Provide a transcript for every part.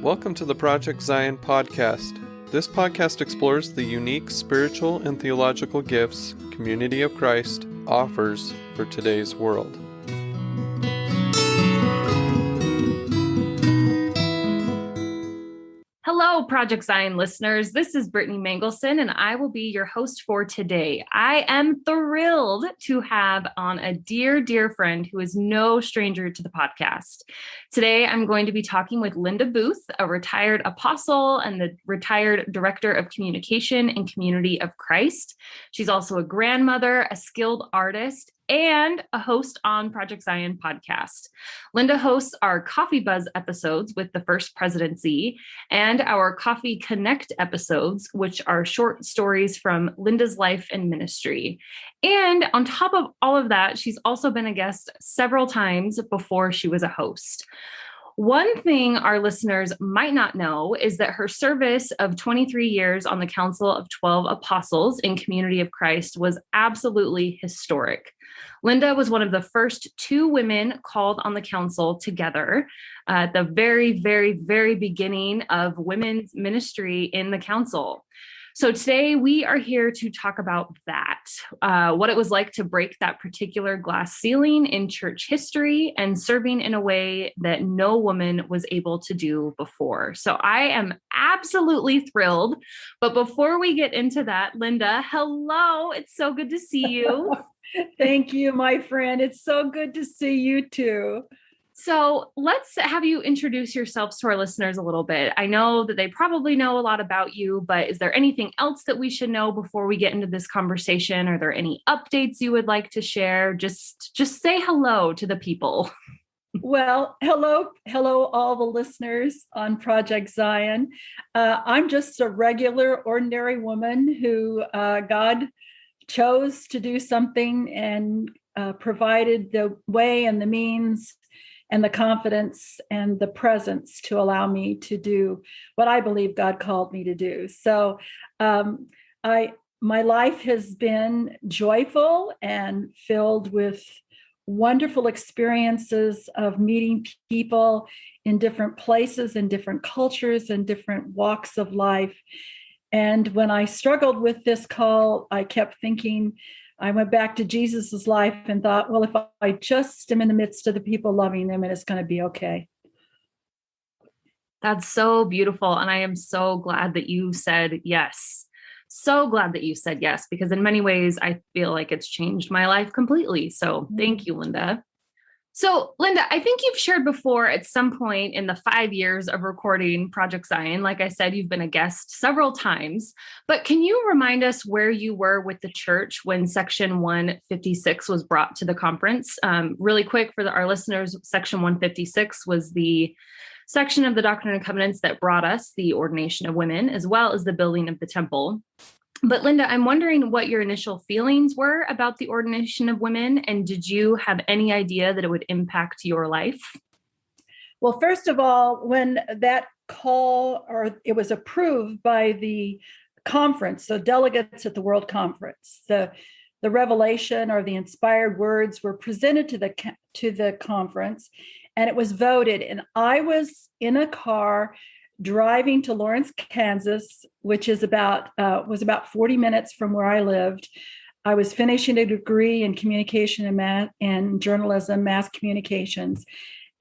Welcome to the Project Zion podcast. This podcast explores the unique spiritual and theological gifts Community of Christ offers for today's world. Hello, Project Zion listeners. This is Brittany Mangelson, and I will be your host for today. I am thrilled to have on a dear, dear friend who is no stranger to the podcast. Today, I'm going to be talking with Linda Booth, a retired apostle and the retired director of communication in Community of Christ. She's also a grandmother, a skilled artist, and a host on Project Zion podcast. Linda hosts our Coffee Buzz episodes with the First Presidency and our Coffee Connect episodes, which are short stories from Linda's life and ministry. And on top of all of that, she's also been a guest several times before she was a host. One thing our listeners might not know is that her service of 23 years on the Council of 12 Apostles in Community of Christ was absolutely historic. Linda was one of the first two women called on the council together at the very, very, very beginning of women's ministry in the council. So today we are here to talk about that, what it was like to break that particular glass ceiling in church history and serving in a way that no woman was able to do before. So I am absolutely thrilled. But before we get into that, Linda, hello. It's so good to see you. Thank you, my friend. It's so good to see you too. So let's have you introduce yourselves to our listeners a little bit. I know that they probably know a lot about you, but is there anything else that we should know before we get into this conversation? Are there any updates you would like to share? Just say hello to the people. Well, hello, all the listeners on Project Zion. I'm just a regular, ordinary woman who God chose to do something and provided the way and the means and the confidence and the presence to allow me to do what I believe God called me to do. So my life has been joyful and filled with wonderful experiences of meeting people in different places and different cultures and different walks of life. And when I struggled with this call, I kept thinking, I went back to Jesus's life and thought, well, if I just am in the midst of the people loving them, and it's going to be okay. That's so beautiful. And I am so glad that you said yes. So glad that you said yes, because in many ways, I feel like it's changed my life completely. So thank you, Linda. So, Linda, I think you've shared before at some point in the 5 years of recording Project Zion, like I said, you've been a guest several times, but can you remind us where you were with the church when Section 156 was brought to the conference? Really quick for our listeners, Section 156 was the section of the Doctrine and Covenants that brought us the ordination of women, as well as the building of the temple. But Linda, I'm wondering what your initial feelings were about the ordination of women, and did you have any idea that it would impact your life? Well, first of all, when that call, or it was approved by the conference, so delegates at the World Conference, the revelation or the inspired words were presented to the conference, and it was voted. And I was in a car driving to Lawrence, Kansas, which is was about 40 minutes from where I lived. I was finishing a degree in communication and journalism, mass communications,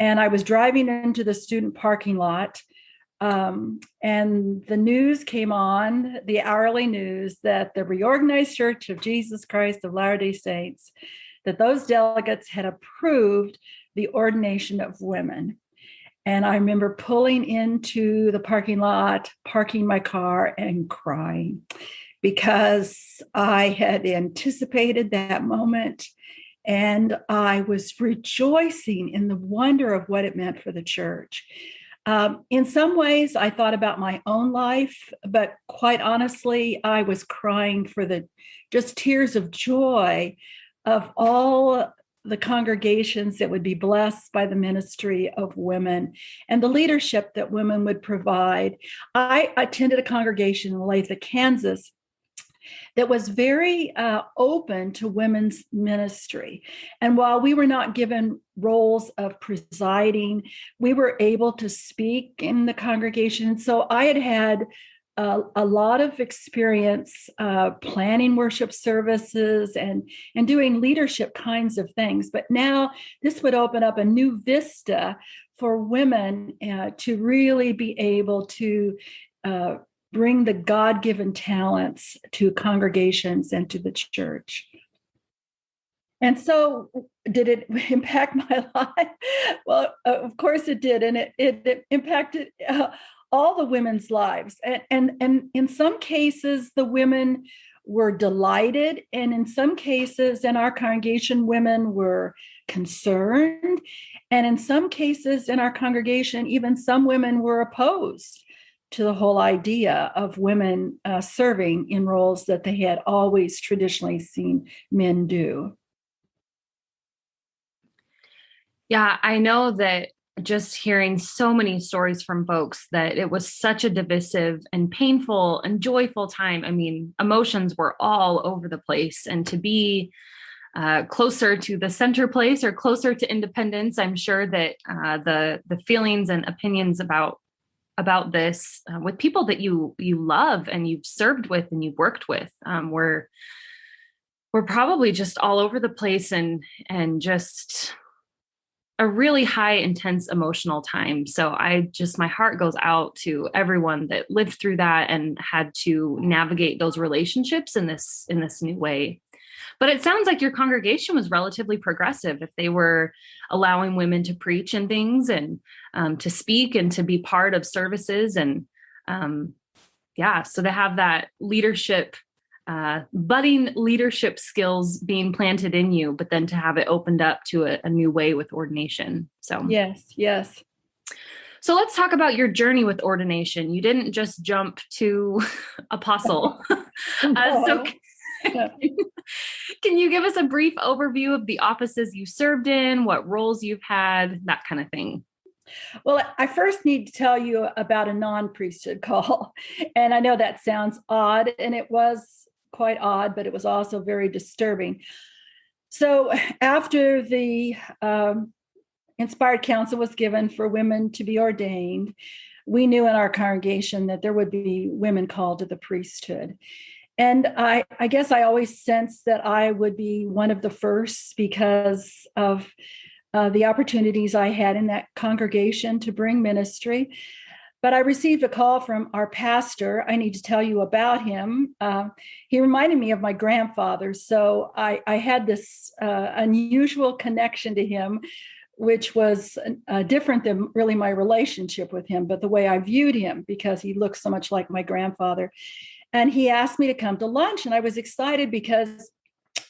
and I was driving into the student parking lot, and the news came on, the hourly news, that the Reorganized Church of Jesus Christ of Latter-day Saints, that those delegates had approved the ordination of women. And I remember pulling into the parking lot, parking my car, and crying because I had anticipated that moment. And I was rejoicing in the wonder of what it meant for the church. In some ways, I thought about my own life, but quite honestly, I was crying for just tears of joy of all the congregations that would be blessed by the ministry of women and the leadership that women would provide. I attended a congregation in Olathe, Kansas, that was very open to women's ministry. And while we were not given roles of presiding, we were able to speak in the congregation. So I had a lot of experience planning worship services and doing leadership kinds of things. But now this would open up a new vista for women to really be able to bring the God-given talents to congregations and to the church. And so did it impact my life? Well, of course it did. And it impacted all the women's lives. And in some cases, the women were delighted. And in some cases in our congregation, women were concerned. And in some cases in our congregation, even some women were opposed to the whole idea of women serving in roles that they had always traditionally seen men do. Yeah, I know that just hearing so many stories from folks that it was such a divisive and painful and joyful time. I mean, emotions were all over the place. And to be closer to the center place or closer to independence, I'm sure that the feelings and opinions about this with people that you love and you've served with and you've worked with were probably just all over the place and just a really high, intense emotional time. So my heart goes out to everyone that lived through that and had to navigate those relationships in this new way. But it sounds like your congregation was relatively progressive if they were allowing women to preach and things and to speak and to be part of services. And so to have that leadership, budding leadership skills being planted in you, but then to have it opened up to a new way with ordination. So yes. So let's talk about your journey with ordination. You didn't just jump to apostle. No. Can you give us a brief overview of the offices you served in, what roles you've had, that kind of thing? Well, I first need to tell you about a non-priesthood call. And I know that sounds odd, and it was quite odd, but it was also very disturbing. So after the inspired counsel was given for women to be ordained, we knew in our congregation that there would be women called to the priesthood. And I guess I always sensed that I would be one of the first because of the opportunities I had in that congregation to bring ministry. But I received a call from our pastor. I need to tell you about him. He reminded me of my grandfather. So I had this unusual connection to him, which was different than really my relationship with him, but the way I viewed him, because he looked so much like my grandfather. And he asked me to come to lunch. And I was excited because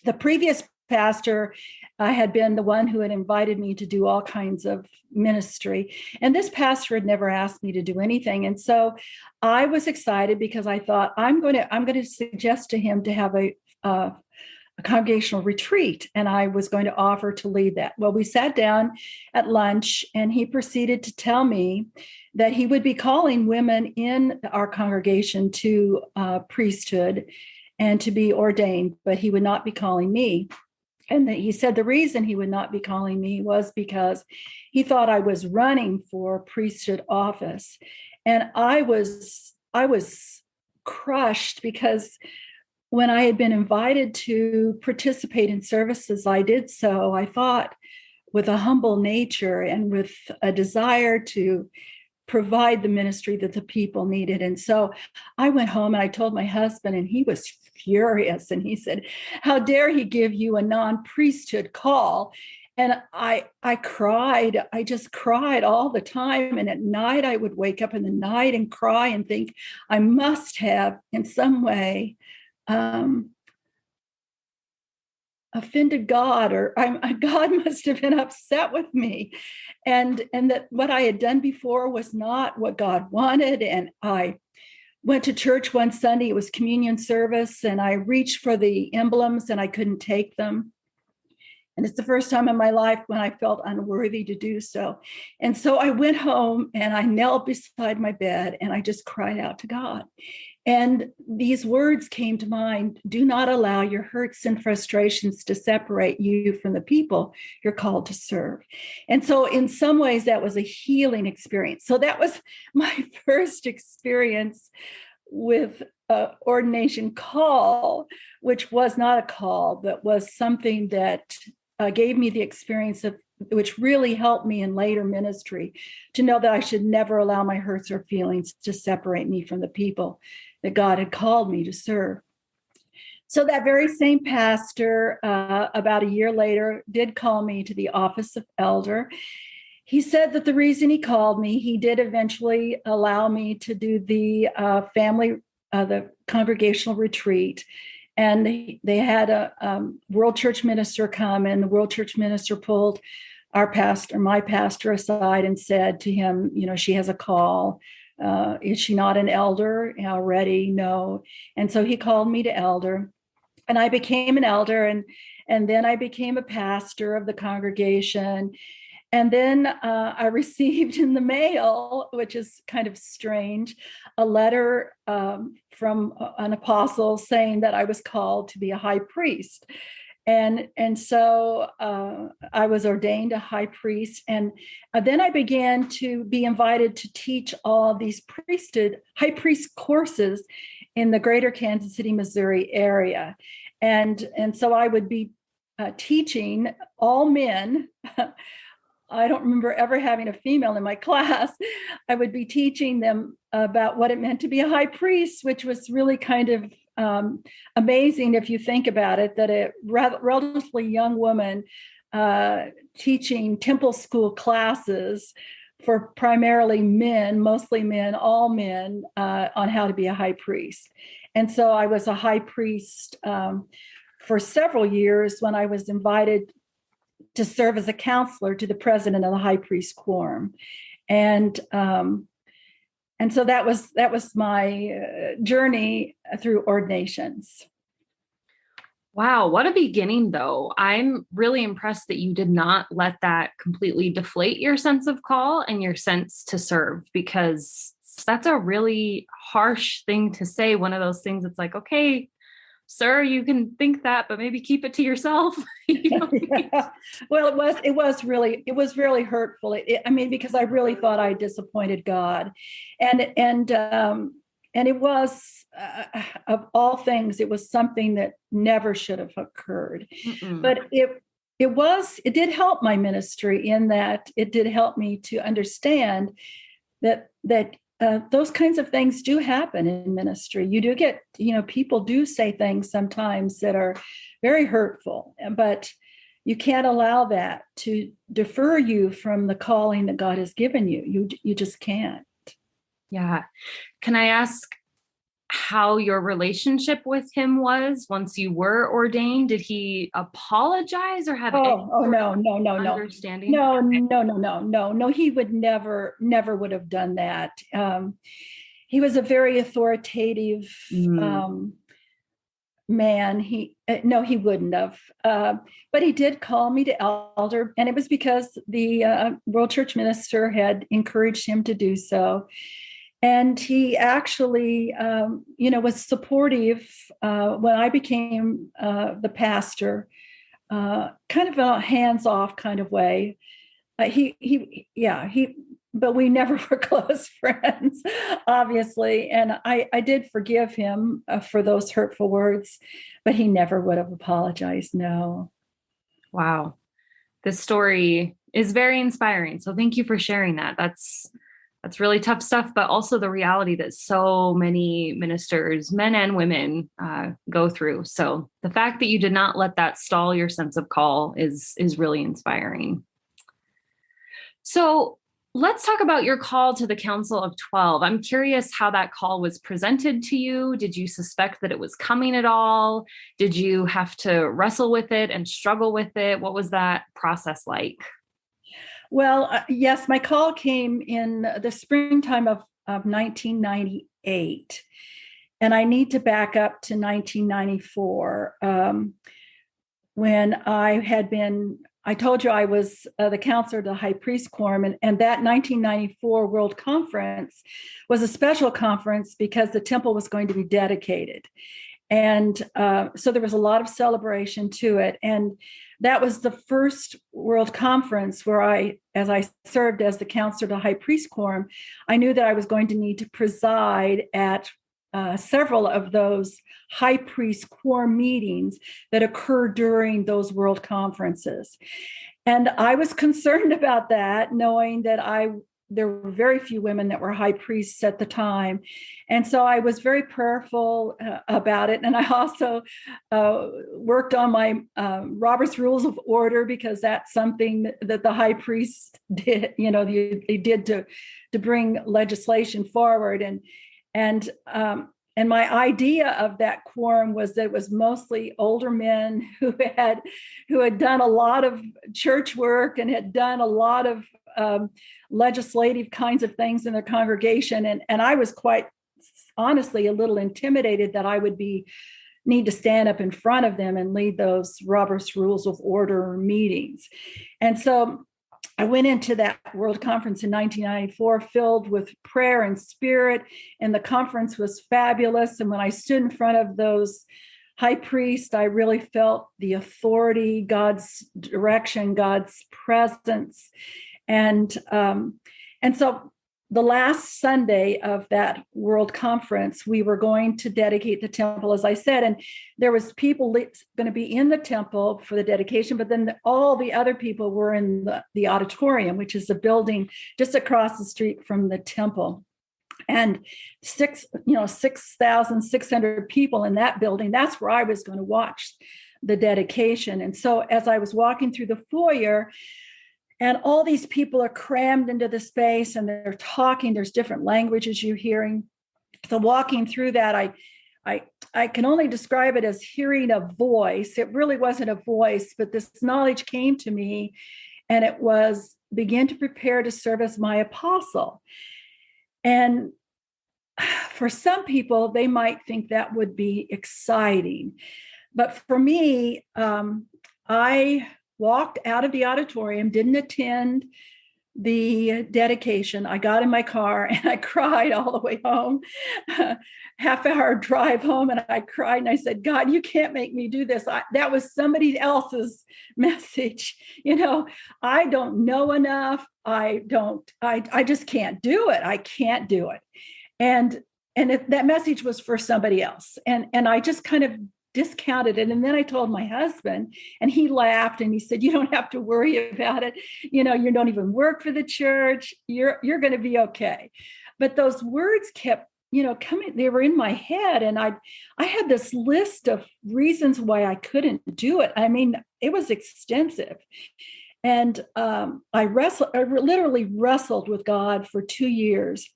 the previous pastor had been the one who had invited me to do all kinds of ministry. And this pastor had never asked me to do anything. And so I was excited because I thought, I'm going to suggest to him to have a congregational retreat. And I was going to offer to lead that. Well, we sat down at lunch and he proceeded to tell me that he would be calling women in our congregation to priesthood and to be ordained, but he would not be calling me. And he said the reason he would not be calling me was because he thought I was running for priesthood office. And I was crushed because when I had been invited to participate in services, I did so, I thought, with a humble nature and with a desire to provide the ministry that the people needed. And so I went home and I told my husband, and he was furious. And he said, how dare he give you a non-priesthood call? And I cried. I just cried all the time. And at night, I would wake up in the night and cry and think I must have in some way offended God, or God must have been upset with me, and that what I had done before was not what God wanted. And I went to church one Sunday, it was communion service, and I reached for the emblems and I couldn't take them. And it's the first time in my life when I felt unworthy to do so. And so I went home and I knelt beside my bed and I just cried out to God. And these words came to mind: do not allow your hurts and frustrations to separate you from the people you're called to serve. And so in some ways that was a healing experience. So that was my first experience with ordination call, which was not a call, but was something that gave me the experience of, which really helped me in later ministry, to know that I should never allow my hurts or feelings to separate me from the people that God had called me to serve. So that very same pastor, about a year later, did call me to the office of elder. He said that the reason he called me, he did eventually allow me to do the the congregational retreat. And they had a world church minister come, and the world church minister pulled my pastor aside and said to him, she has a call. Is she not an elder already? No. And so he called me to elder, and I became an elder, and then I became a pastor of the congregation. And then I received in the mail, which is kind of strange, a letter from an apostle saying that I was called to be a high priest. And so I was ordained a high priest. And then I began to be invited to teach all these high priest courses in the greater Kansas City, Missouri area. And so I would be teaching all men. I don't remember ever having a female in my class. I would be teaching them about what it meant to be a high priest, which was really kind of amazing if you think about it, that a relatively young woman teaching temple school classes for primarily men, mostly men, all men, on how to be a high priest. And so I was a high priest for several years when I was invited to serve as a counselor to the president of the high priest quorum. And so that was my journey through ordinations. Wow, what a beginning, though. I'm really impressed that you did not let that completely deflate your sense of call and your sense to serve, because that's a really harsh thing to say. One of those things that's like, okay, sir, you can think that, but maybe keep it to yourself. Yeah. Well, it was really hurtful. Because I really thought I disappointed God, and it was of all things, it was something that never should have occurred. Mm-mm. But it did help my ministry in that it did help me to understand that those kinds of things do happen in ministry. You do get, people do say things sometimes that are very hurtful, but you can't allow that to defer you from the calling that God has given you. You just can't. Yeah. Can I ask how your relationship with him was once you were ordained? Did he apologize or have no understanding? No. He would never would have done that. He was a very authoritative man. He wouldn't have. But he did call me to elder, and it was because the World Church minister had encouraged him to do so. And he actually, was supportive when I became the pastor, kind of a hands-off kind of way. But we never were close friends, obviously. And I did forgive him for those hurtful words, but he never would have apologized. No. Wow. This story is very inspiring. So thank you for sharing that. That's really tough stuff, but also the reality that so many ministers, men and women, go through. So the fact that you did not let that stall your sense of call is really inspiring. So let's talk about your call to the Council of 12. I'm curious how that call was presented to you. Did you suspect that it was coming at all? Did you have to wrestle with it and struggle with it? What was that process like? Well, yes, my call came in the springtime of 1998. And I need to back up to 1994, when I had been I told you I was the counselor to the high priest quorum, and that 1994 World Conference was a special conference because the temple was going to be dedicated. And so there was a lot of celebration to it. And that was the first World Conference where as I served as the counselor to the high priest quorum, I knew that I was going to need to preside at several of those high priest quorum meetings that occur during those world conferences. And I was concerned about that, knowing that there were very few women that were high priests at the time. And so I was very prayerful about it. And I also worked on my Robert's Rules of Order, because that's something that the high priest did, they did to bring legislation forward. And my idea of that quorum was that it was mostly older men who had done a lot of church work and had done a lot of legislative kinds of things in their congregation. And I was quite honestly a little intimidated that I would need to stand up in front of them and lead those Robert's Rules of Order meetings. And so I went into that World Conference in 1994 filled with prayer and spirit, and the conference was fabulous. And when I stood in front of those high priests, I really felt the authority, God's direction, God's presence. And so the last Sunday of that World Conference, we were going to dedicate the temple, as I said, and there was people going to be in the temple for the dedication, but then all the other people were in the auditorium, which is a building just across the street from the temple. And 6,600 people in that building, that's where I was going to watch the dedication. And so as I was walking through the foyer, and all these people are crammed into the space and they're talking. There's different languages you're hearing. So walking through that, I can only describe it as hearing a voice. It really wasn't a voice, but this knowledge came to me, and it was begin to prepare to serve as my apostle. And for some people, they might think that would be exciting. But for me, I walked out of the auditorium, didn't attend the dedication. I got in my car and I cried all the way home, half-hour drive home. And I cried and I said, God, you can't make me do this. That was somebody else's message. I don't know enough. I just can't do it. I can't do it. And that message was for somebody else. And I just kind of discounted it. And then I told my husband, and he laughed and he said, you don't have to worry about it. You don't even work for the church. You're going to be okay. But those words kept, coming. They were in my head. And I had this list of reasons why I couldn't do it. I mean, it was extensive. And I literally wrestled with God for 2 years.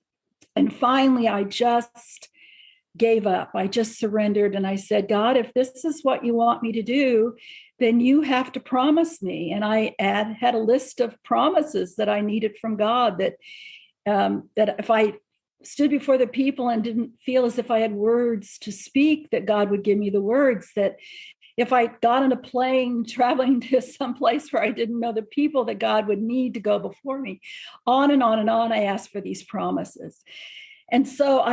And finally, I just gave up. I just surrendered. And I said, God, if this is what you want me to do, then you have to promise me. And I had a list of promises that I needed from God, that if I stood before the people and didn't feel as if I had words to speak, that God would give me the words, that if I got on a plane traveling to some place where I didn't know the people, that God would need to go before me. On and on and on, I asked for these promises. And so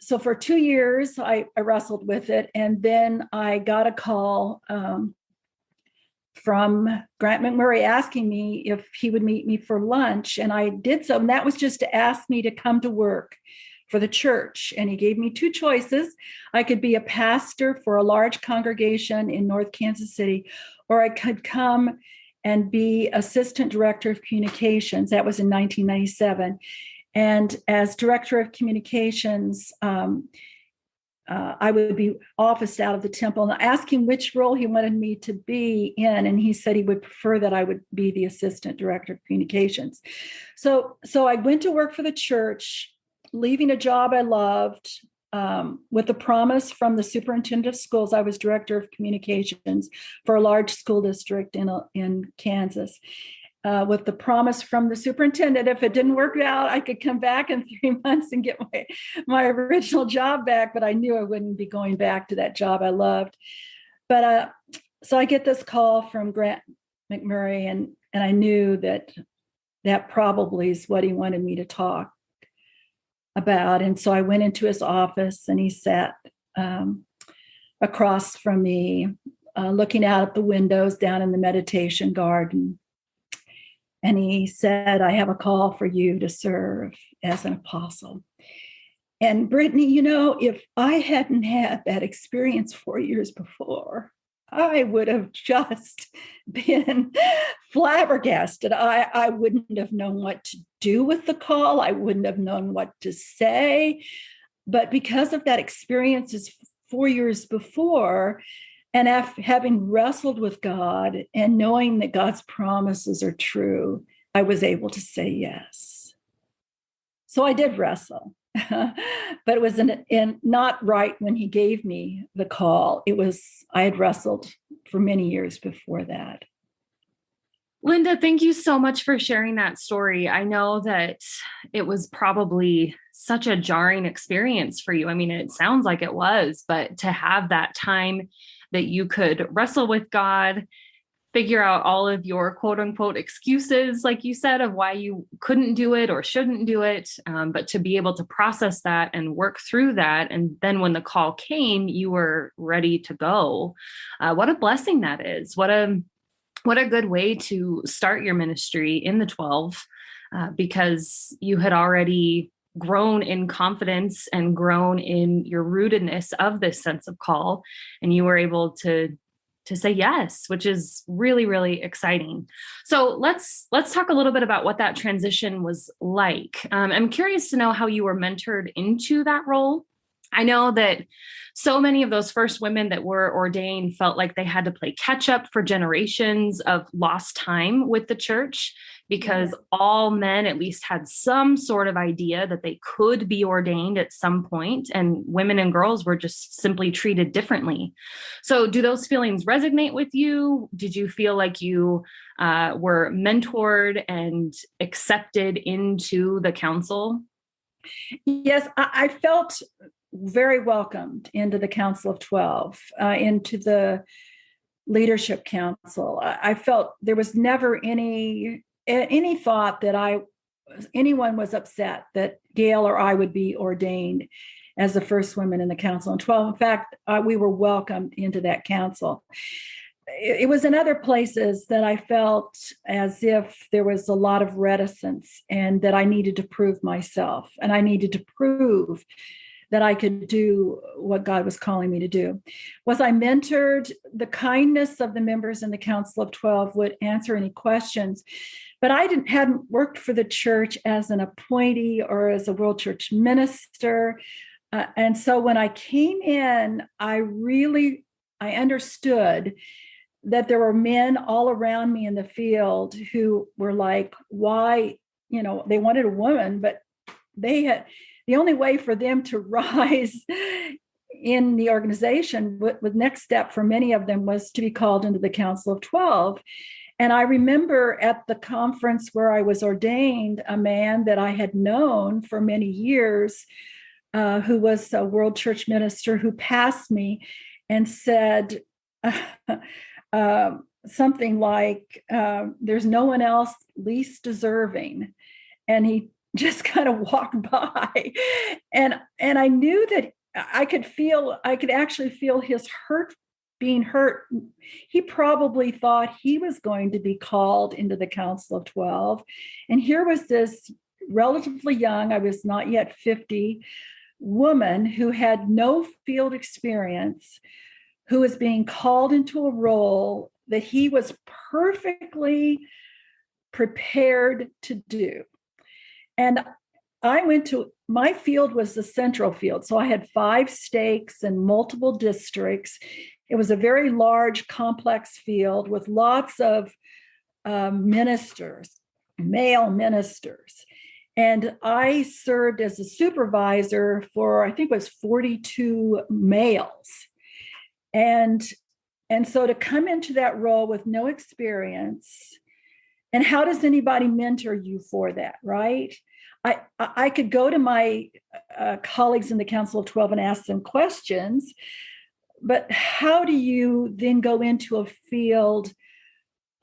so for 2 years, I wrestled with it. And then I got a call from Grant McMurray asking me if he would meet me for lunch. And I did so. And that was just to ask me to come to work for the church. And he gave me two choices. I could be a pastor for a large congregation in North Kansas City, or I could come and be assistant director of communications. That was in 1997. And as director of communications, I would be officed out of the temple. And I asked him which role he wanted me to be in. And he said he would prefer that I would be the assistant director of communications. So I went to work for the church, leaving a job I loved, with the promise from the superintendent of schools. I was director of communications for a large school district in Kansas. With the promise from the superintendent, if it didn't work out, I could come back in 3 months and get my original job back. But I knew I wouldn't be going back to that job I loved. But so I get this call from Grant McMurray, and I knew that probably is what he wanted me to talk about. And so I went into his office, and he sat across from me, looking out at the windows down in the meditation garden. And he said, "I have a call for you to serve as an apostle." And Brittany, if I hadn't had that experience 4 years before, I would have just been flabbergasted. I wouldn't have known what to do with the call. I wouldn't have known what to say. But because of that experience 4 years before, and having wrestled with God and knowing that God's promises are true, I was able to say yes. So I did wrestle, but it was not right when he gave me the call. I had wrestled for many years before that. Linda, thank you so much for sharing that story. I know that it was probably such a jarring experience for you. I mean, it sounds like it was, but to have that time that you could wrestle with God, figure out all of your quote unquote excuses, like you said, of why you couldn't do it or shouldn't do it, but to be able to process that and work through that. And then when the call came, you were ready to go. What a blessing that is. What a good way to start your ministry in the 12, because you had already grown in confidence and grown in your rootedness of this sense of call. And you were able to say yes, which is really, really exciting. So let's talk a little bit about what that transition was like. I'm curious to know how you were mentored into that role. I know that so many of those first women that were ordained felt like they had to play catch up for generations of lost time with the church, because all men at least had some sort of idea that they could be ordained at some point, and women and girls were just simply treated differently. So do those feelings resonate with you? Did you feel like you were mentored and accepted into the council? Yes, I felt very welcomed into the Council of 12, into the Leadership Council. I felt there was never any thought that anyone was upset that Gail or I would be ordained as the first women in the Council of 12. In fact, we were welcomed into that council. It was in other places that I felt as if there was a lot of reticence, and that I needed to prove myself, and I needed to prove that I could do what God was calling me to do. Was I mentored? The kindness of the members in the Council of 12 would answer any questions, but I hadn't worked for the church as an appointee or as a World Church minister. And so when I came in, I understood that there were men all around me in the field who were like, why, they wanted a woman, but the only way for them to rise in the organization, with next step for many of them, was to be called into the Council of 12. And I remember at the conference where I was ordained, a man that I had known for many years, who was a World Church minister, who passed me and said something like, "There's no one else least deserving." And he just kind of walked by, and I knew that I could actually feel his being hurt. He probably thought he was going to be called into the Council of 12. And here was this relatively young, I was not yet 50, woman who had no field experience, who was being called into a role that he was perfectly prepared to do. And my field was the central field. So I had 5 stakes and multiple districts. It was a very large, complex field with lots of ministers, male ministers. And I served as a supervisor for, I think it was 42 males. And so to come into that role with no experience, and how does anybody mentor you for that, right? I could go to my colleagues in the Council of 12 and ask them questions, but how do you then go into a field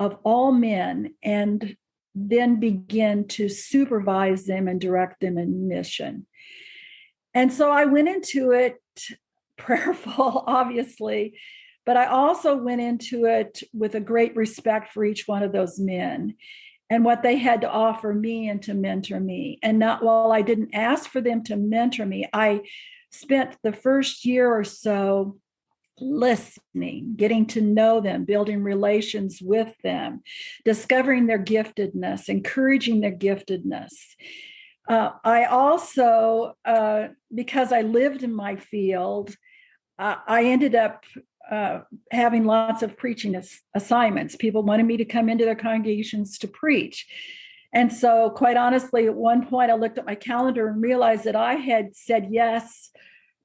of all men and then begin to supervise them and direct them in mission. And so I went into it prayerful, obviously, but I also went into it with a great respect for each one of those men and what they had to offer me and to mentor me. And not while I didn't ask for them to mentor me, I spent the first year or so listening, getting to know them, building relations with them, discovering their giftedness, encouraging their giftedness. I also, because I lived in my field, I ended up having lots of preaching assignments. People wanted me to come into their congregations to preach. And so, quite honestly, at one point, I looked at my calendar and realized that I had said yes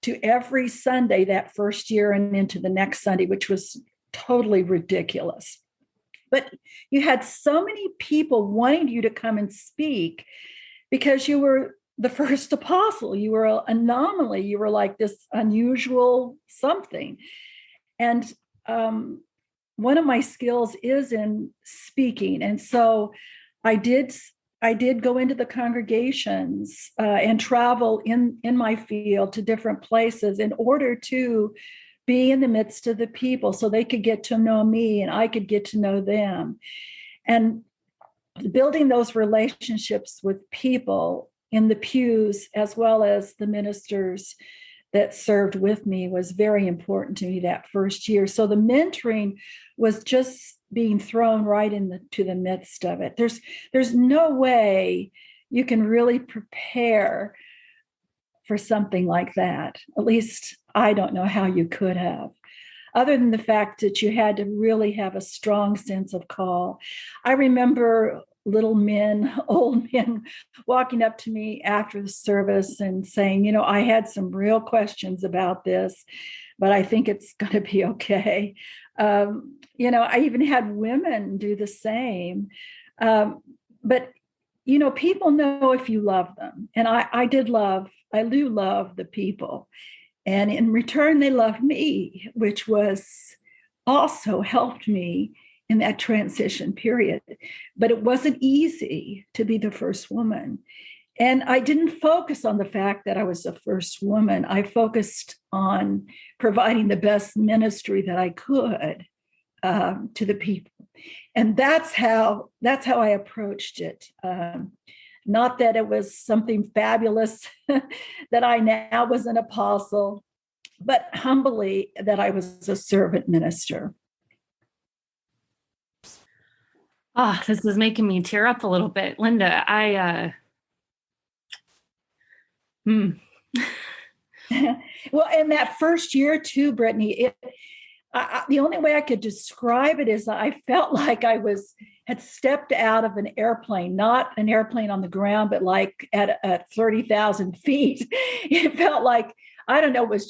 to every Sunday that first year and into the next Sunday, which was totally ridiculous. But you had so many people wanting you to come and speak because you were the first apostle. You were an anomaly. You were like this unusual something. And one of my skills is in speaking. And so I did go into the congregations and travel in my field to different places in order to be in the midst of the people so they could get to know me and I could get to know them. And building those relationships with people in the pews as well as the ministers that served with me was very important to me that first year. So the mentoring was just being thrown right into the midst of it. There's no way you can really prepare for something like that. At least I don't know how you could have, other than the fact that you had to really have a strong sense of call. I remember little men, old men, walking up to me after the service and saying, I had some real questions about this, but I think it's going to be okay. I even had women do the same. But people know if you love them. And I do love the people. And in return, they love me, which was also helped me in that transition period. But it wasn't easy to be the first woman. And I didn't focus on the fact that I was the first woman. I focused on providing the best ministry that I could to the people. And that's how I approached it. Not that it was something fabulous that I now was an apostle, but humbly that I was a servant minister. Oh, this is making me tear up a little bit. Linda, Well, in that first year too, Brittany, the only way I could describe it is I felt like I had stepped out of an airplane, not an airplane on the ground, but like at 30,000 feet. It felt like, I don't know, it was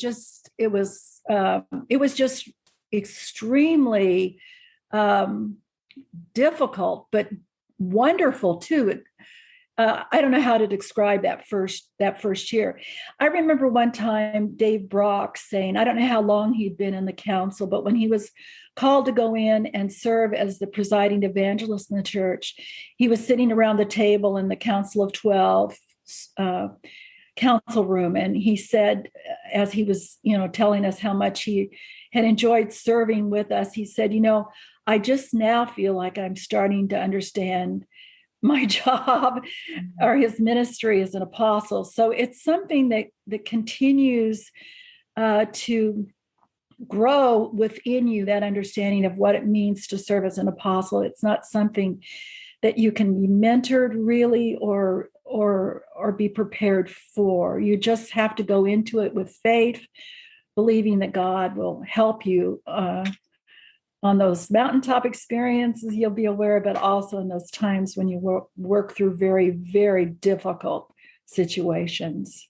just extremely difficult, but wonderful too. I don't know how to describe that first year. I remember one time Dave Brock saying, I don't know how long he'd been in the council, but when he was called to go in and serve as the presiding evangelist in the church, he was sitting around the table in the Council of 12 council room. And he said, as he was, telling us how much he had enjoyed serving with us, he said, I just now feel like I'm starting to understand my job or his ministry as an apostle. So it's something that continues to grow within you, that understanding of what it means to serve as an apostle. It's not something that you can be mentored really or be prepared for. You just have to go into it with faith, believing that God will help you on those mountaintop experiences you'll be aware, but also in those times when you work through very, very difficult situations.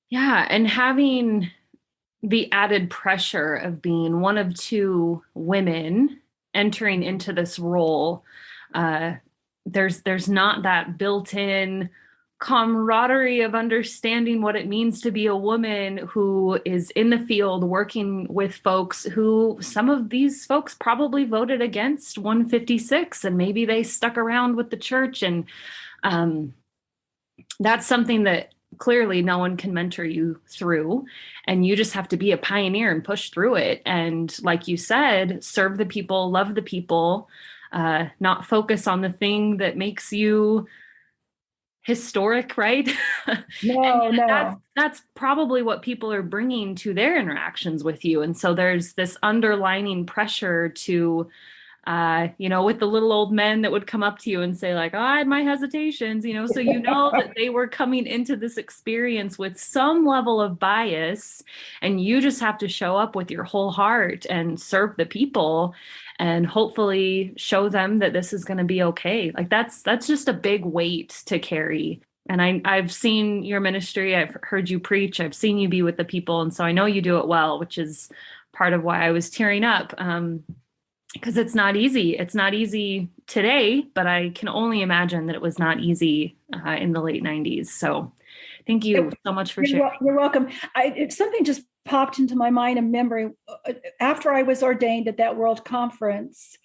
Yeah, and having the added pressure of being one of two women entering into this role, there's not that built-in camaraderie of understanding what it means to be a woman who is in the field working with folks who, some of these folks probably voted against 156, and maybe they stuck around with the church. And that's something that clearly no one can mentor you through, and you just have to be a pioneer and push through it. And like you said, serve the people, love the people, not focus on the thing that makes you historic, right? No. That's probably what people are bringing to their interactions with you. And so there's this underlining pressure to, with the little old men that would come up to you and say like, oh, I had my hesitations, so that they were coming into this experience with some level of bias, and you just have to show up with your whole heart and serve the people and hopefully show them that this is going to be okay. Like that's just a big weight to carry. And I've seen your ministry, I've heard you preach, I've seen you be with the people. And so I know you do it well, which is part of why I was tearing up. Because it's not easy. It's not easy today, but I can only imagine that it was not easy in the late 90s. So thank you so much for sharing. You're welcome. Something just popped into my mind and memory. After I was ordained at that World Conference,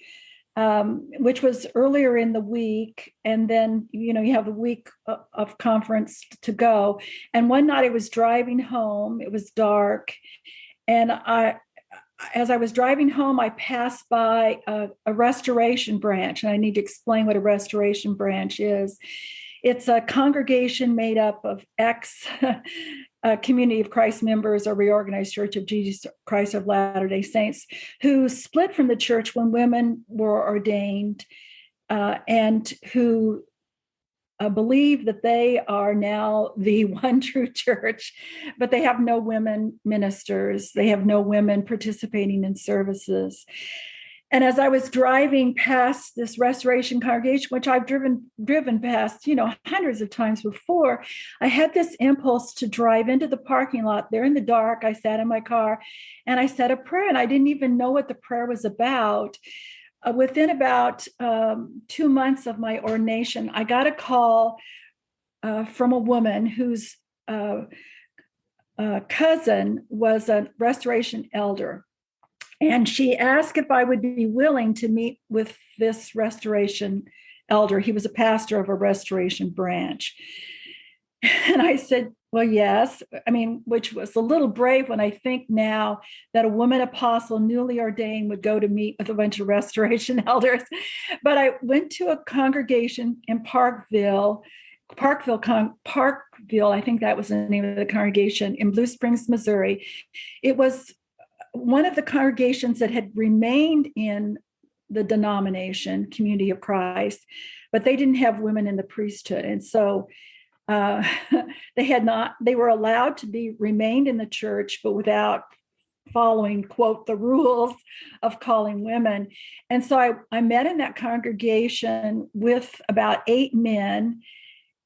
which was earlier in the week, and then, you have a week of conference to go. And one night I was driving home. It was dark. And as I was driving home, I passed by a restoration branch, and I need to explain what a restoration branch is. It's a congregation made up of Community of Christ members or Reorganized Church of Jesus Christ of Latter-day Saints who split from the church when women were ordained, and who believe that they are now the one true church, but they have no women ministers. They have no women participating in services. And as I was driving past this restoration congregation, which I've driven past, hundreds of times before, I had this impulse to drive into the parking lot. There in the dark, I sat in my car and I said a prayer, and I didn't even know what the prayer was about. Within about 2 months of my ordination, I got a call from a woman whose cousin was a restoration elder. And she asked if I would be willing to meet with this restoration elder. He was a pastor of a restoration branch. And I said, well, yes. Which was a little brave when I think now that a woman apostle newly ordained would go to meet with a bunch of restoration elders. But I went to a congregation in Parkville, I think that was the name of the congregation, in Blue Springs, Missouri. It was one of the congregations that had remained in the denomination, Community of Christ, but they didn't have women in the priesthood. And so they were allowed to be remained in the church, but without following, quote, the rules of calling women. And so I met in that congregation with about 8 men,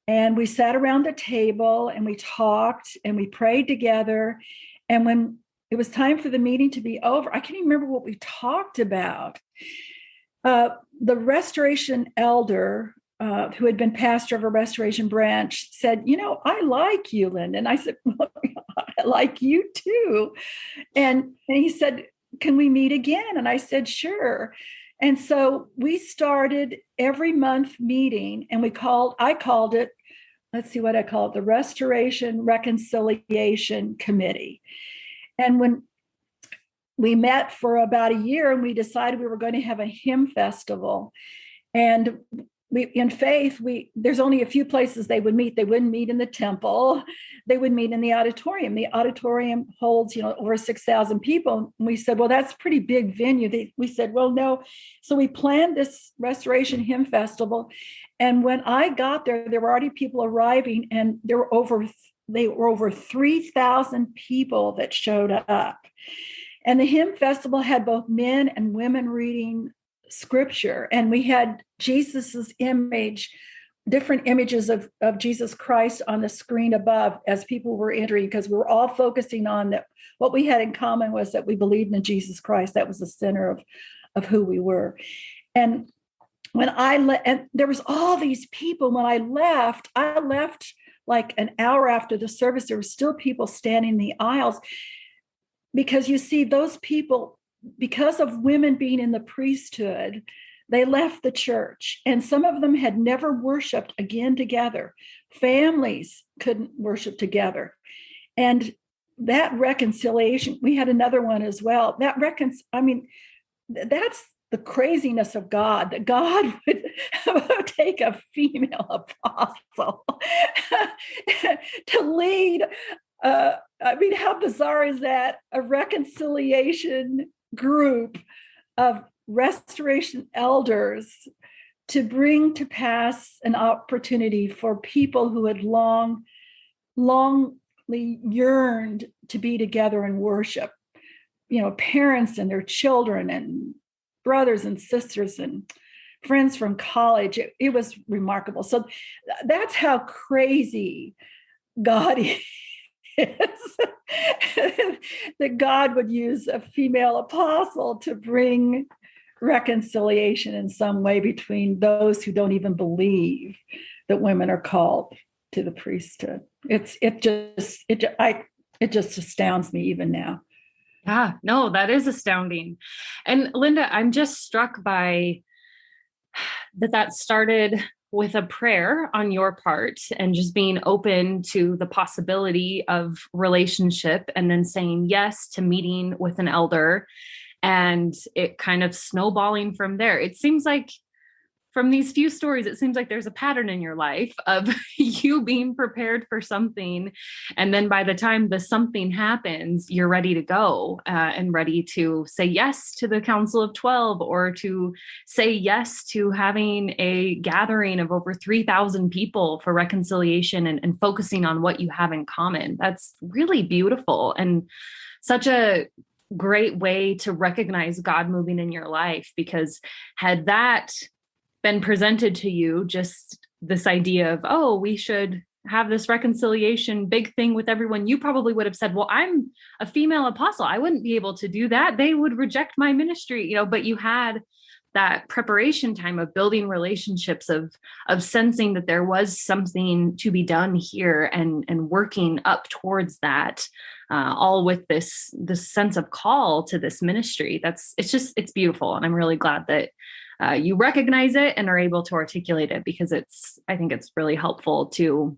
and we sat around the table and we talked and we prayed together. And when it was time for the meeting to be over, I can't even remember what we talked about. The restoration elder, who had been pastor of a restoration branch, said, I like you, Linda. And I said, well, I like you too. And he said, can we meet again? And I said, sure. And so we started every month meeting, and I called it, let's see what I call it, the Restoration Reconciliation Committee. And when we met for about a year, and we decided we were going to have a hymn festival. And in Faith, there's only a few places they would meet. They wouldn't meet in the temple. They would meet in the auditorium. The auditorium holds, over 6,000 people. And we said, well, that's a pretty big venue. We said, well, no. So we planned this Restoration Hymn Festival. And when I got there, there were already people arriving, and there were over 3,000 people that showed up. And the hymn festival had both men and women reading scripture. And we had Jesus's image, different images of Jesus Christ on the screen above as people were entering, because we were all focusing on that. What we had in common was that we believed in Jesus Christ. That was the center of who we were. And when and there was all these people. When I left like an hour after the service, there were still people standing in the aisles, because you see, those people, because of women being in the priesthood, they left the church, and some of them had never worshiped again together. Families couldn't worship together. And that reconciliation, we had another one as well. That's the craziness of God, that God would take a female apostle to lead. How bizarre is that? A reconciliation group of restoration elders to bring to pass an opportunity for people who had longly yearned to be together and worship, parents and their children and brothers and sisters and friends from college. It was remarkable. So that's how crazy God is. That God would use a female apostle to bring reconciliation in some way between those who don't even believe that women are called to the priesthood. It just astounds me even now. Yeah, no, that is astounding. And Linda, I'm just struck by that started with a prayer on your part and just being open to the possibility of relationship, and then saying yes to meeting with an elder, and it kind of snowballing from there. It seems like from these few stories, it seems like there's a pattern in your life of you being prepared for something. And then by the time the something happens, you're ready to go and ready to say yes to the Council of 12, or to say yes to having a gathering of over 3,000 people for reconciliation, and focusing on what you have in common. That's really beautiful, and such a great way to recognize God moving in your life, because had that been presented to you, just this idea of, oh, we should have this reconciliation big thing with everyone, you probably would have said, well, I'm a female apostle, I wouldn't be able to do that. They would reject my ministry, but you had that preparation time of building relationships, of sensing that there was something to be done here, and working up towards that, all with this sense of call to this ministry. It's beautiful. And I'm really glad that you recognize it and are able to articulate it, because I think it's really helpful to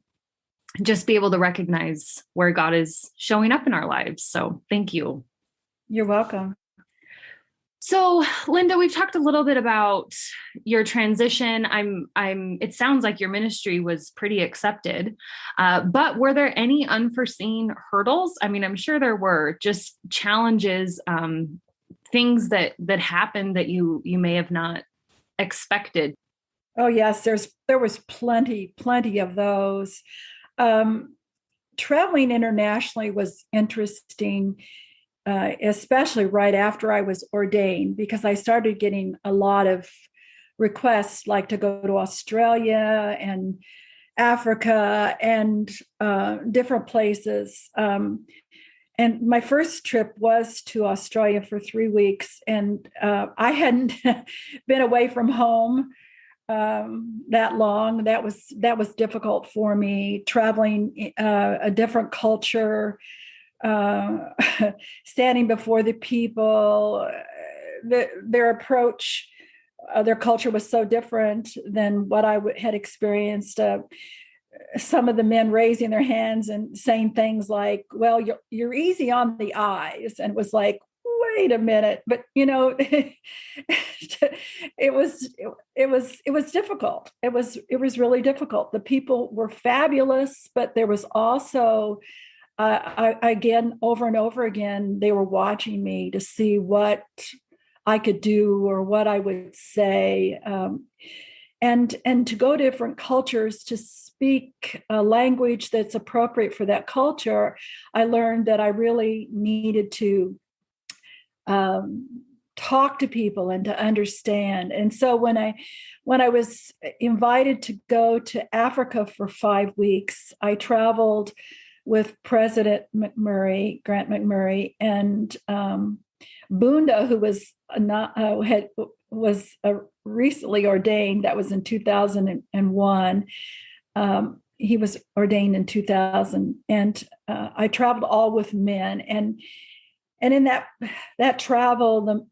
just be able to recognize where God is showing up in our lives. So thank you. You're welcome. So Linda, we've talked a little bit about your transition. It sounds like your ministry was pretty accepted, but were there any unforeseen hurdles? I'm sure there were, just challenges, things that happened that you may have not expected. Oh yes, there was plenty of those. Traveling internationally was interesting, especially right after I was ordained, because I started getting a lot of requests, like to go to Australia and Africa and different places. And my first trip was to Australia for 3 weeks, and I hadn't been away from home that long. That was difficult for me, traveling a different culture, standing before the people. Their approach, their culture was so different than what I had experienced. Some of the men raising their hands and saying things like, well, you're easy on the eyes. And it was like, wait a minute. But, it was difficult. It was really difficult. The people were fabulous, but there was also, again, over and over again, they were watching me to see what I could do or what I would say. And to go to different cultures to speak a language that's appropriate for that culture, I learned that I really needed to talk to people and to understand. And so when I was invited to go to Africa for 5 weeks, I traveled with President Grant McMurray, and Bunda, who was recently ordained. That was in 2001. he was ordained in 2000, and I traveled all with men, and in that travel,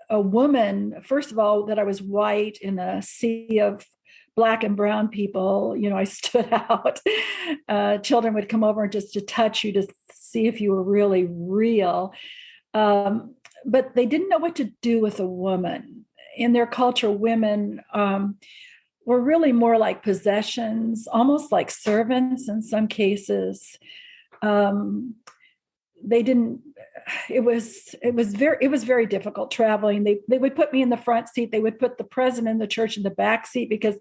a woman, first of all, that I was white in a sea of Black and brown people, I stood out. Children would come over and just to touch you to see if you were really real. But they didn't know what to do with a woman. In their culture, women were really more like possessions, almost like servants in some cases. They didn't. It was very difficult traveling. They would put me in the front seat. They would put the president of the church in the back seat because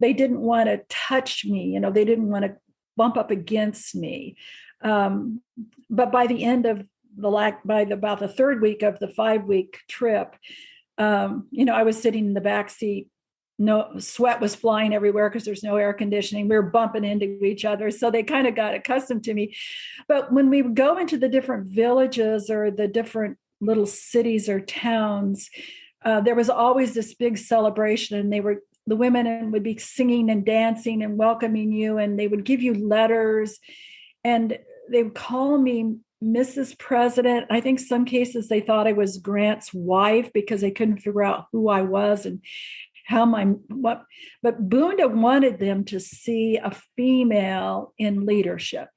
they didn't want to touch me. They didn't want to bump up against me. But by the end of about the third week of the 5-week trip, I was sitting in the back seat. No sweat was flying everywhere because there's no air conditioning. We were bumping into each other. So they kind of got accustomed to me. But when we would go into the different villages or the different little cities or towns, there was always this big celebration. And the women would be singing and dancing and welcoming you. And they would give you letters. And they would call me Mrs. President. I think some cases they thought I was Grant's wife because they couldn't figure out who I was and but Bunda wanted them to see a female in leadership.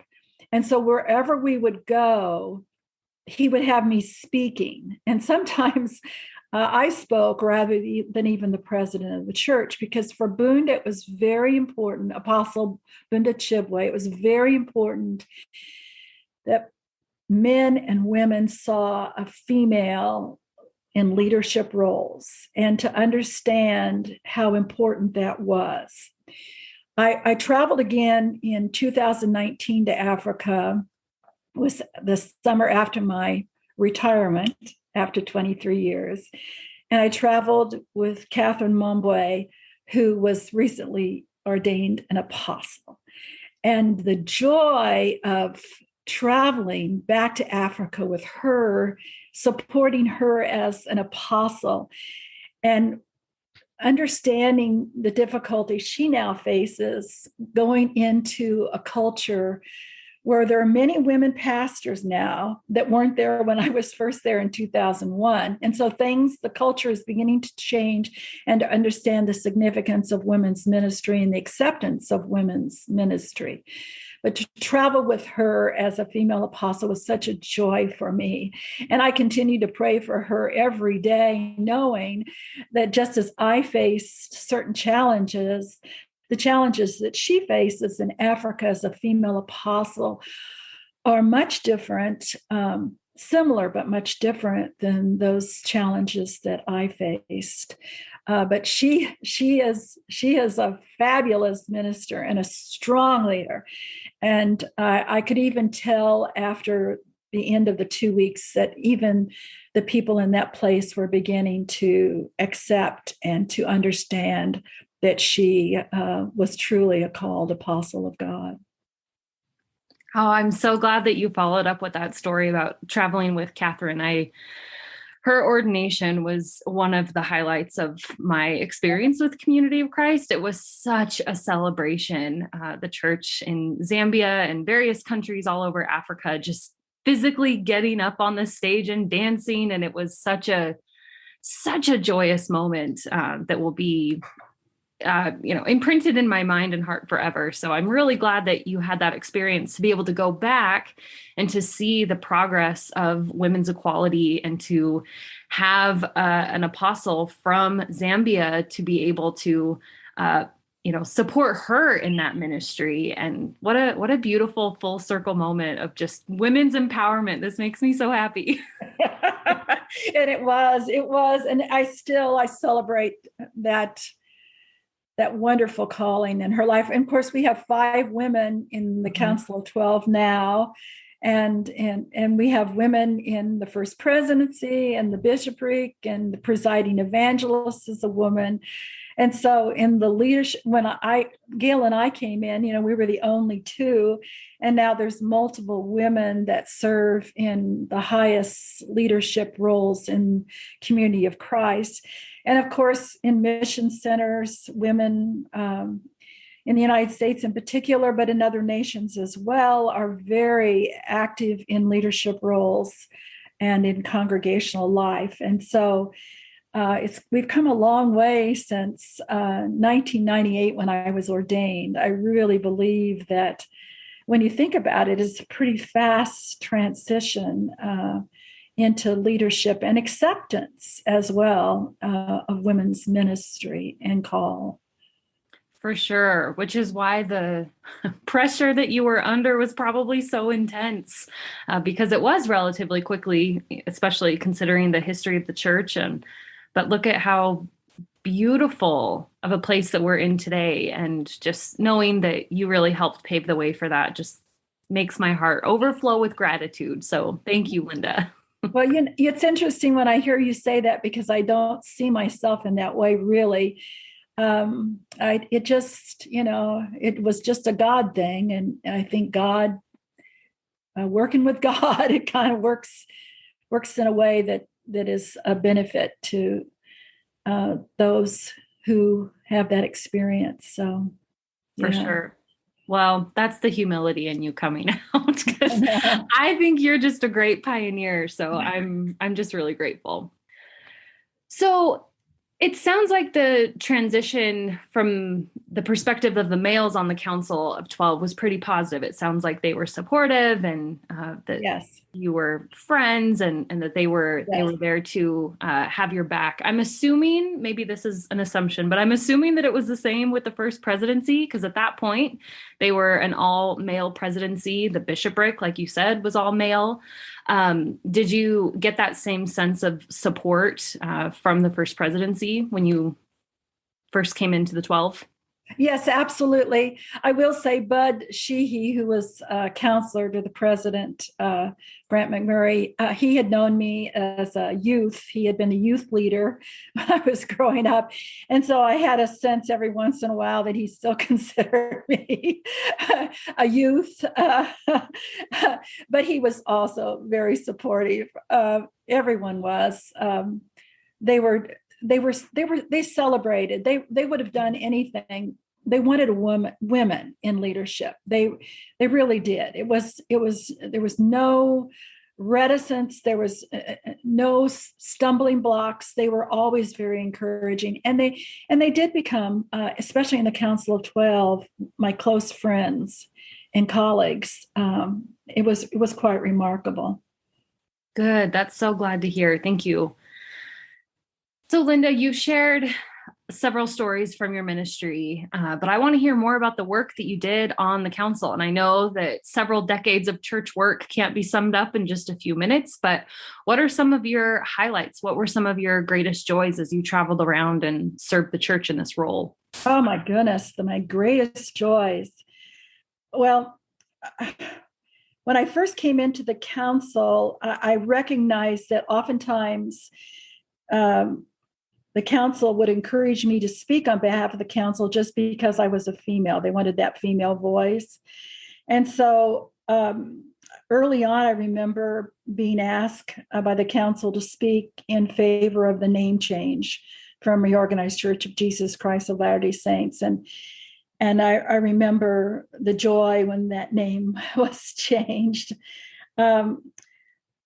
And so wherever we would go, he would have me speaking. And sometimes I spoke rather than even the president of the church, because for Bunda, it was very important, Apostle Bunda Chibwe, it was very important that men and women saw a female in leadership roles and to understand how important that was. I traveled again in 2019 to Africa. It was the summer after my retirement, after 23 years. And I traveled with Catherine Mombwe, who was recently ordained an apostle. And the joy of traveling back to Africa with her, supporting her as an apostle, and understanding the difficulty she now faces going into a culture where there are many women pastors now that weren't there when I was first there in 2001. And so the culture is beginning to change, and to understand the significance of women's ministry and the acceptance of women's ministry. But to travel with her as a female apostle was such a joy for me. And I continue to pray for her every day, knowing that just as I faced certain challenges, the challenges that she faces in Africa as a female apostle are much different, similar, but much different than those challenges that I faced. But she is a fabulous minister and a strong leader. And I could even tell after the end of the 2 weeks that even the people in that place were beginning to accept and to understand that she was truly a called apostle of God. Oh, I'm so glad that you followed up with that story about traveling with Catherine. Her ordination was one of the highlights of my experience with Community of Christ. It was such a celebration. The church in Zambia and various countries all over Africa just physically getting up on the stage and dancing. And it was such a joyous moment that will be imprinted in my mind and heart forever. So I'm really glad that you had that experience to be able to go back and to see the progress of women's equality, and to have an apostle from Zambia to be able to, support her in that ministry. And what a beautiful full circle moment of just women's empowerment. This makes me so happy. And it was, and I celebrate that wonderful calling in her life. And of course, we have 5 women in the Council of 12 now, and we have women in the First Presidency and the bishopric, and the presiding evangelist is a woman. And so in the leadership, when Gail and I came in, we were the only 2, and now there's multiple women that serve in the highest leadership roles in Community of Christ. And of course, in mission centers, women, in the United States in particular, but in other nations as well, are very active in leadership roles and in congregational life. And so we've come a long way since 1998 when I was ordained. I really believe that when you think about it, it's a pretty fast transition into leadership and acceptance as well of women's ministry and call. For sure, which is why the pressure that you were under was probably so intense, because it was relatively quickly, especially considering the history of the church. But look at how beautiful of a place that we're in today. And just knowing that you really helped pave the way for that just makes my heart overflow with gratitude. So thank you, Linda. Well, it's interesting when I hear you say that, because I don't see myself in that way, really. It was just a God thing. And I think God, working with God, it kind of works in a way that is a benefit to those who have that experience. So, for sure. Well, that's the humility in you coming out, because I think you're just a great pioneer. So I'm just really grateful. So it sounds like the transition from the perspective of the males on the Council of 12 was pretty positive. It sounds like they were supportive, and that you were friends, and that they were there to have your back. I'm assuming, maybe this is an assumption, but I'm assuming that it was the same with the first presidency, because at that point they were an all male presidency. The bishopric, like you said, was all male. Did you get that same sense of support from the first presidency when you first came into the 12? Yes, absolutely. I will say Bud Sheehy, who was counselor to the president, Grant McMurray, he had known me as a youth. He had been a youth leader when I was growing up. And so I had a sense every once in a while that he still considered me a youth. But he was also very supportive. Everyone was. They celebrated. They would have done anything. They wanted women in leadership. They really did. There was no reticence. There was no stumbling blocks. They were always very encouraging, and they did become, especially in the Council of 12, my close friends and colleagues. It was quite remarkable. Good. That's so glad to hear. Thank you. So, Linda, you've shared several stories from your ministry, but I want to hear more about the work that you did on the council. And I know that several decades of church work can't be summed up in just a few minutes, but what are some of your highlights? What were some of your greatest joys as you traveled around and served the church in this role? Oh, my goodness, my greatest joys. Well, when I first came into the council, I recognized that oftentimes the council would encourage me to speak on behalf of the council just because I was a female. They wanted that female voice. And so early on, I remember being asked by the council to speak in favor of the name change from Reorganized Church of Jesus Christ of Latter-day Saints. And I remember the joy when that name was changed. I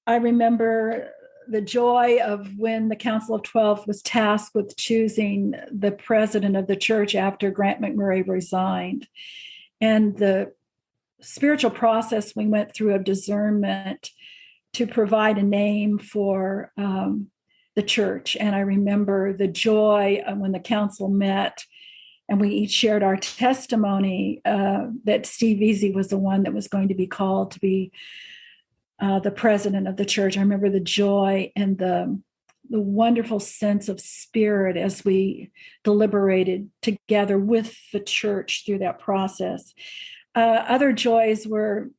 remember the joy of when the Council of 12 was tasked with choosing the president of the church after Grant McMurray resigned. And the spiritual process we went through of discernment to provide a name for the church. And I remember the joy when the council met and we each shared our testimony that Steve Easy was the one that was going to be called to be the president of the church. I remember the joy and the wonderful sense of spirit as we deliberated together with the church through that process. Other joys were,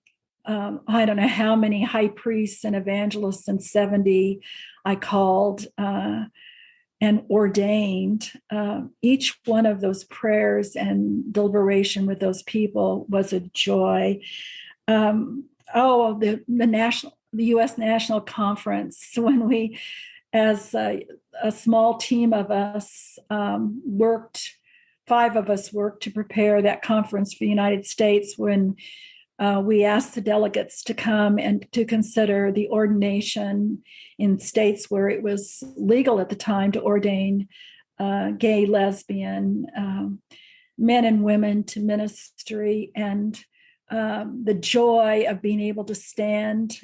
I don't know how many high priests and evangelists and 70 I called and ordained. Each one of those prayers and deliberation with those people was a joy. The U.S. National Conference, when we, as a small team of us, worked 5 of us worked to prepare that conference for the United States when we asked the delegates to come and to consider the ordination in states where it was legal at the time to ordain gay, lesbian, men and women to ministry, and the joy of being able to stand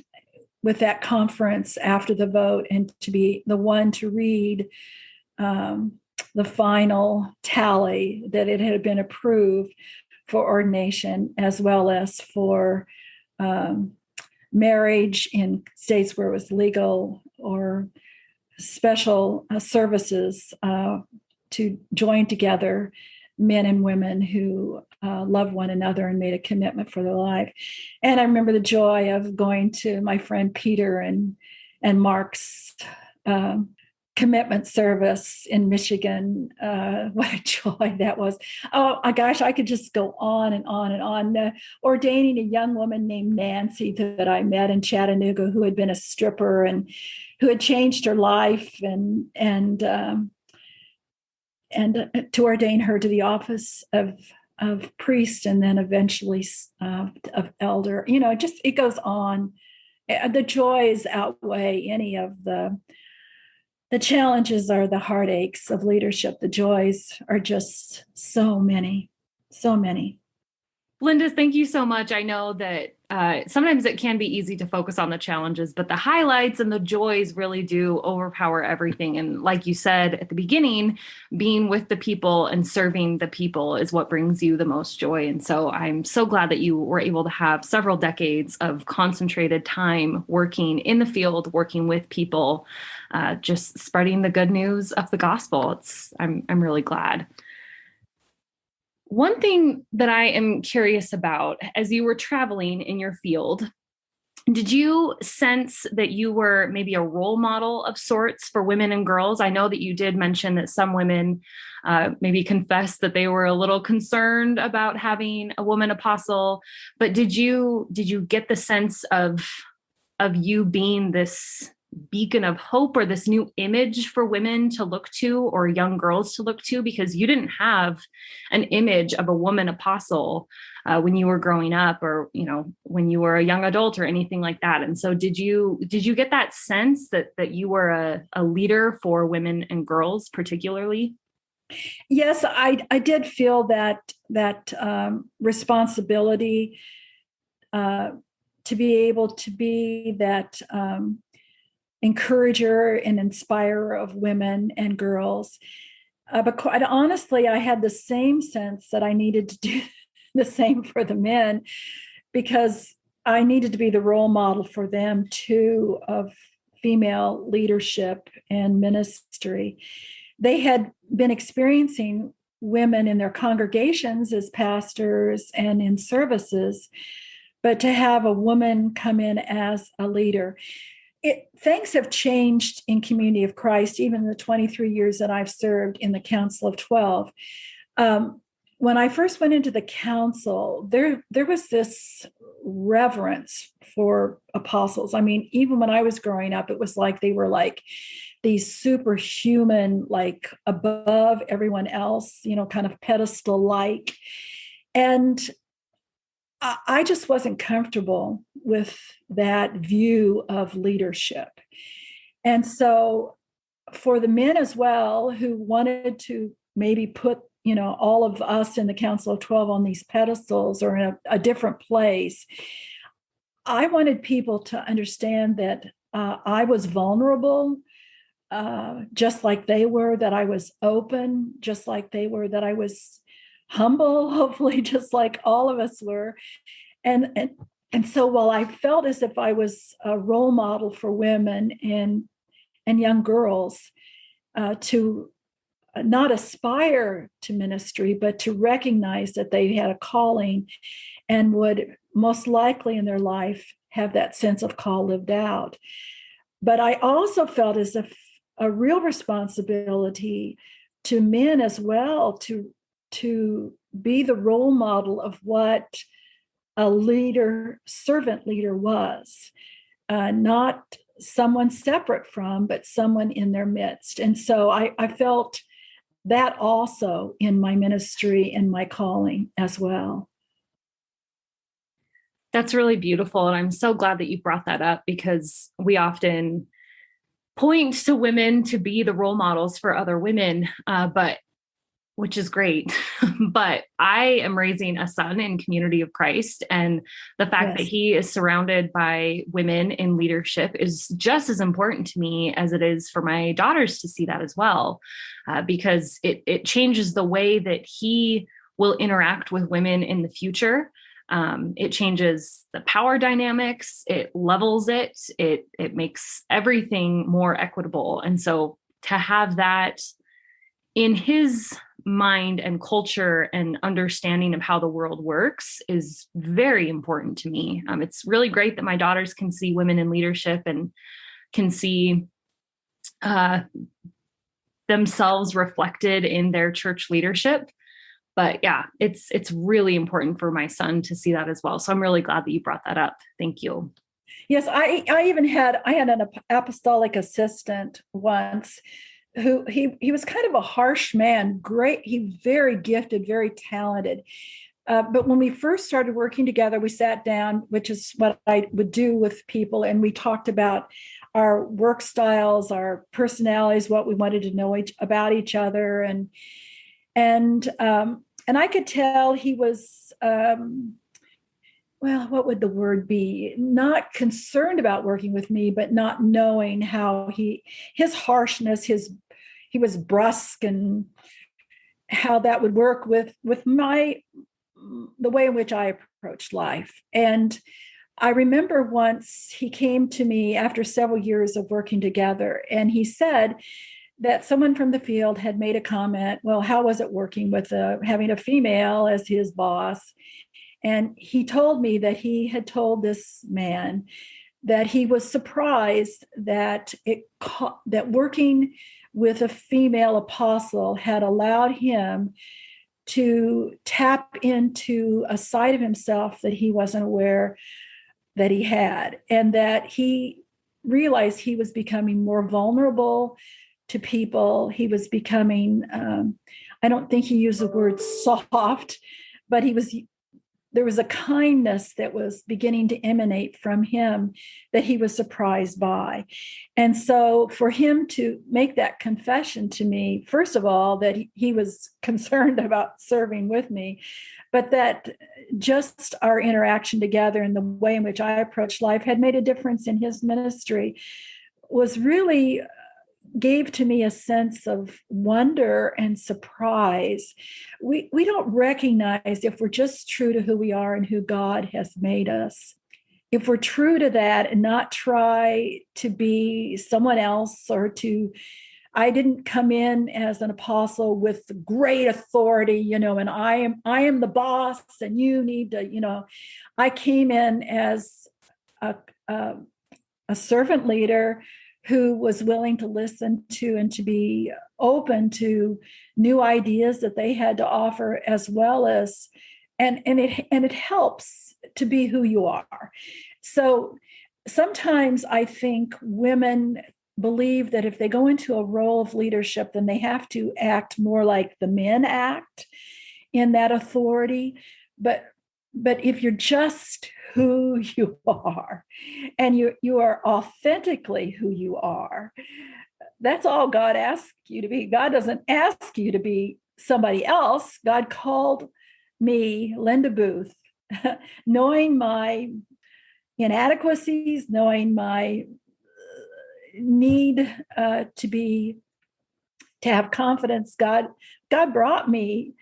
with that conference after the vote and to be the one to read the final tally that it had been approved for ordination, as well as for marriage in states where it was legal, or special services to join together men and women who love one another and made a commitment for their life. And I remember the joy of going to my friend Peter and Mark's commitment service in Michigan. What a joy that was. Oh my gosh, I could just go on and on and on. Ordaining a young woman named Nancy that I met in Chattanooga, who had been a stripper and who had changed her life, and to ordain her to the office of priest, and then eventually of elder. Just it goes on. The joys outweigh any of the challenges or the heartaches of leadership. The joys are just so many, so many. Linda, thank you so much. I know that sometimes it can be easy to focus on the challenges, but the highlights and the joys really do overpower everything. And like you said at the beginning, being with the people and serving the people is what brings you the most joy. And so I'm so glad that you were able to have several decades of concentrated time working in the field, working with people, just spreading the good news of the gospel. I'm really glad. One thing that I am curious about, as you were traveling in your field, did you sense that you were maybe a role model of sorts for women and girls? I know that you did mention that some women maybe confessed that they were a little concerned about having a woman apostle, but did you get the sense of you being this beacon of hope, or this new image for women to look to, or young girls to look to? Because you didn't have an image of a woman apostle when you were growing up, or when you were a young adult or anything like that. And so did you get that sense that you were a leader for women and girls particularly? Yes, I did feel that responsibility to be able to be that encourager and inspirer of women and girls. But quite honestly, I had the same sense that I needed to do the same for the men, because I needed to be the role model for them too, of female leadership and ministry. They had been experiencing women in their congregations as pastors and in services, but to have a woman come in as a leader. Things have changed in Community of Christ, even in the 23 years that I've served in the Council of 12. When I first went into the council, there was this reverence for apostles. I mean, even when I was growing up, it was like they were like these superhuman, like above everyone else, kind of pedestal-like. And I just wasn't comfortable with that view of leadership. And so for the men as well, who wanted to maybe put, all of us in the Council of 12 on these pedestals or in a different place, I wanted people to understand that I was vulnerable, just like they were, that I was open, just like they were, that I was humble, hopefully, just like all of us were. And so while I felt as if I was a role model for women and young girls to not aspire to ministry, but to recognize that they had a calling and would most likely in their life have that sense of call lived out. But I also felt as if a real responsibility to men as well to be the role model of what a leader, servant leader was, not someone separate from, but someone in their midst. And so I felt that also in my ministry and my calling as well. That's really beautiful. And I'm so glad that you brought that up, because we often point to women to be the role models for other women, which is great. But I am raising a son in Community of Christ, and the fact that he is surrounded by women in leadership is just as important to me as it is for my daughters to see that as well, because it changes the way that he will interact with women in the future. It changes the power dynamics, it levels it makes everything more equitable. And so to have that in his mind and culture and understanding of how the world works is very important to me. It's really great that my daughters can see women in leadership and can see themselves reflected in their church leadership. But yeah, it's really important for my son to see that as well. So I'm really glad that you brought that up. Thank you. Yes, I had an apostolic assistant once who he was kind of a harsh man. Great, he very gifted, very talented. But when we first started working together, we sat down, which is what I would do with people, and we talked about our work styles, our personalities, what we wanted to know about each other, and I could tell he was, what would the word be? Not concerned about working with me, but not knowing how his harshness, he was brusque, and how that would work with the way in which I approached life. And I remember once he came to me after several years of working together, and he said that someone from the field had made a comment, well, how was it working with having a female as his boss? And he told me that he had told this man that he was surprised that that working with a female apostle had allowed him to tap into a side of himself that he wasn't aware that he had, and that he realized he was becoming more vulnerable to people. He was becoming, I don't think he used the word soft, but there was a kindness that was beginning to emanate from him that he was surprised by. And so for him to make that confession to me, first of all, that he was concerned about serving with me, but that just our interaction together and the way in which I approached life had made a difference in his ministry, was really gave to me a sense of wonder and surprise. We don't recognize, if we're just true to who we are and who God has made us, if we're true to that and not try to be someone else, I didn't come in as an apostle with great authority, and I am the boss and you need to, I came in as a servant leader who was willing to listen to and to be open to new ideas that they had to offer, as well as, and it helps to be who you are. So sometimes I think women believe that if they go into a role of leadership, then they have to act more like the men act in that authority. But if you're just who you are, and you are authentically who you are, that's all God asks you to be. God doesn't ask you to be somebody else. God called me, Linda Booth, knowing my inadequacies, knowing my need to have confidence. God brought me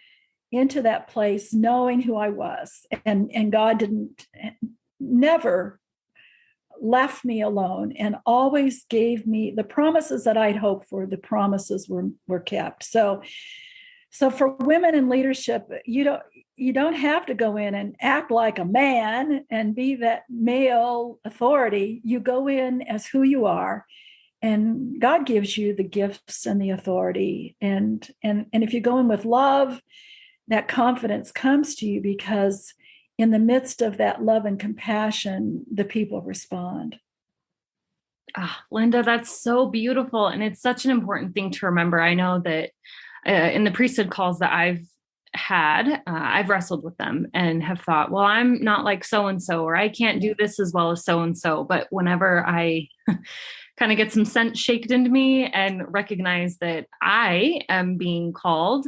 into that place knowing who I was, and God never left me alone, and always gave me the promises that I'd hoped for. The promises were kept. So for women in leadership, you don't have to go in and act like a man and be that male authority. You go in as who you are, and God gives you the gifts and the authority. And if you go in with love, that confidence comes to you, because in the midst of that love and compassion, the people respond. Linda, that's so beautiful. And it's such an important thing to remember. I know that in the priesthood calls that I've had, I've wrestled with them and have thought, well, I'm not like so-and-so, or I can't do this as well as so-and-so. But whenever I kind of get some sense shaked into me and recognize that I am being called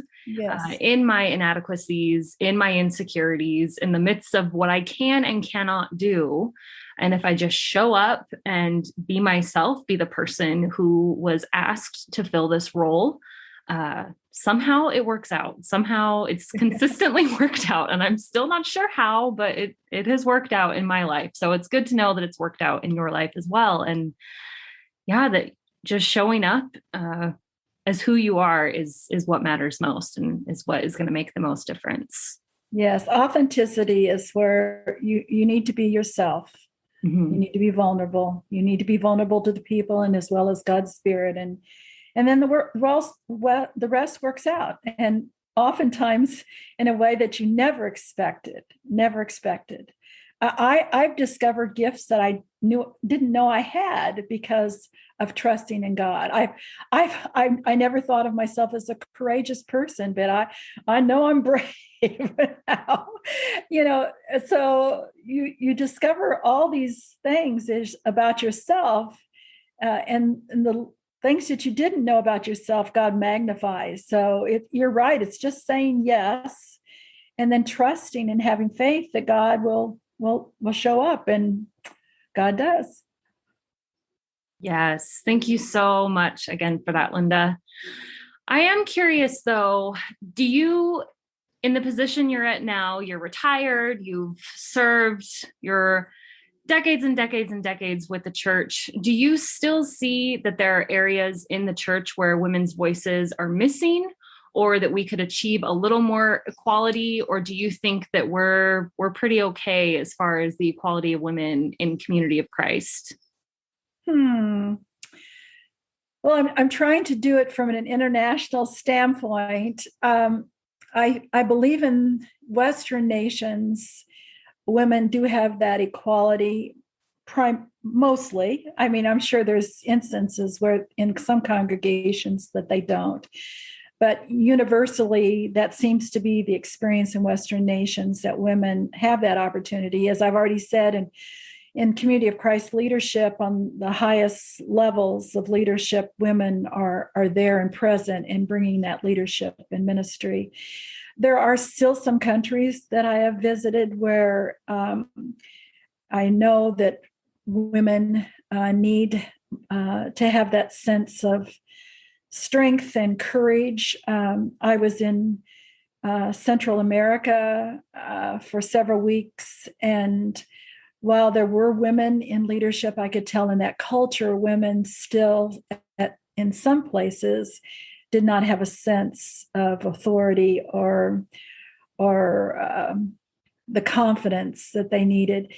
in my inadequacies, in my insecurities, in the midst of what I can and cannot do. And if I just show up and be myself, be the person who was asked to fill this role, somehow it works out. Somehow it's consistently worked out. And I'm still not sure how, but it has worked out in my life. So it's good to know that it's worked out in your life as well. And yeah, that just showing up as who you are is what matters most and is what is going to make the most difference. Yes, authenticity is where you need to be yourself. Mm-hmm. You need to be vulnerable. You need to be vulnerable to the people and as well as God's Spirit. And then the rest works out. And oftentimes in a way that you never expected. I've discovered gifts that I didn't know I had because of trusting in God. I never thought of myself as a courageous person, but I know I'm brave now. So you discover all these things about yourself, and the things that you didn't know about yourself, God magnifies. So you're right. It's just saying yes, and then trusting and having faith that God will show up, and God does. Yes. Thank you so much again for that, Linda. I am curious though, do you, in the position you're at now, you're retired, you've served your decades and decades and decades with the church. Do you still see that there are areas in the church where women's voices are missing, or that we could achieve a little more equality? Or do you think that we're pretty okay as far as the equality of women in Community of Christ? Well, I'm trying to do it from an international standpoint. I believe in Western nations, women do have that equality mostly. I mean, I'm sure there's instances where in some congregations that they don't. But universally, that seems to be the experience in Western nations, that women have that opportunity. As I've already said, in Community of Christ leadership, on the highest levels of leadership, women are there and present in bringing that leadership and ministry. There are still some countries that I have visited where I know that women need to have that sense of strength and courage. I was in Central America for several weeks, and while there were women in leadership, I could tell in that culture, women still, in some places, did not have a sense of authority or the confidence that they needed.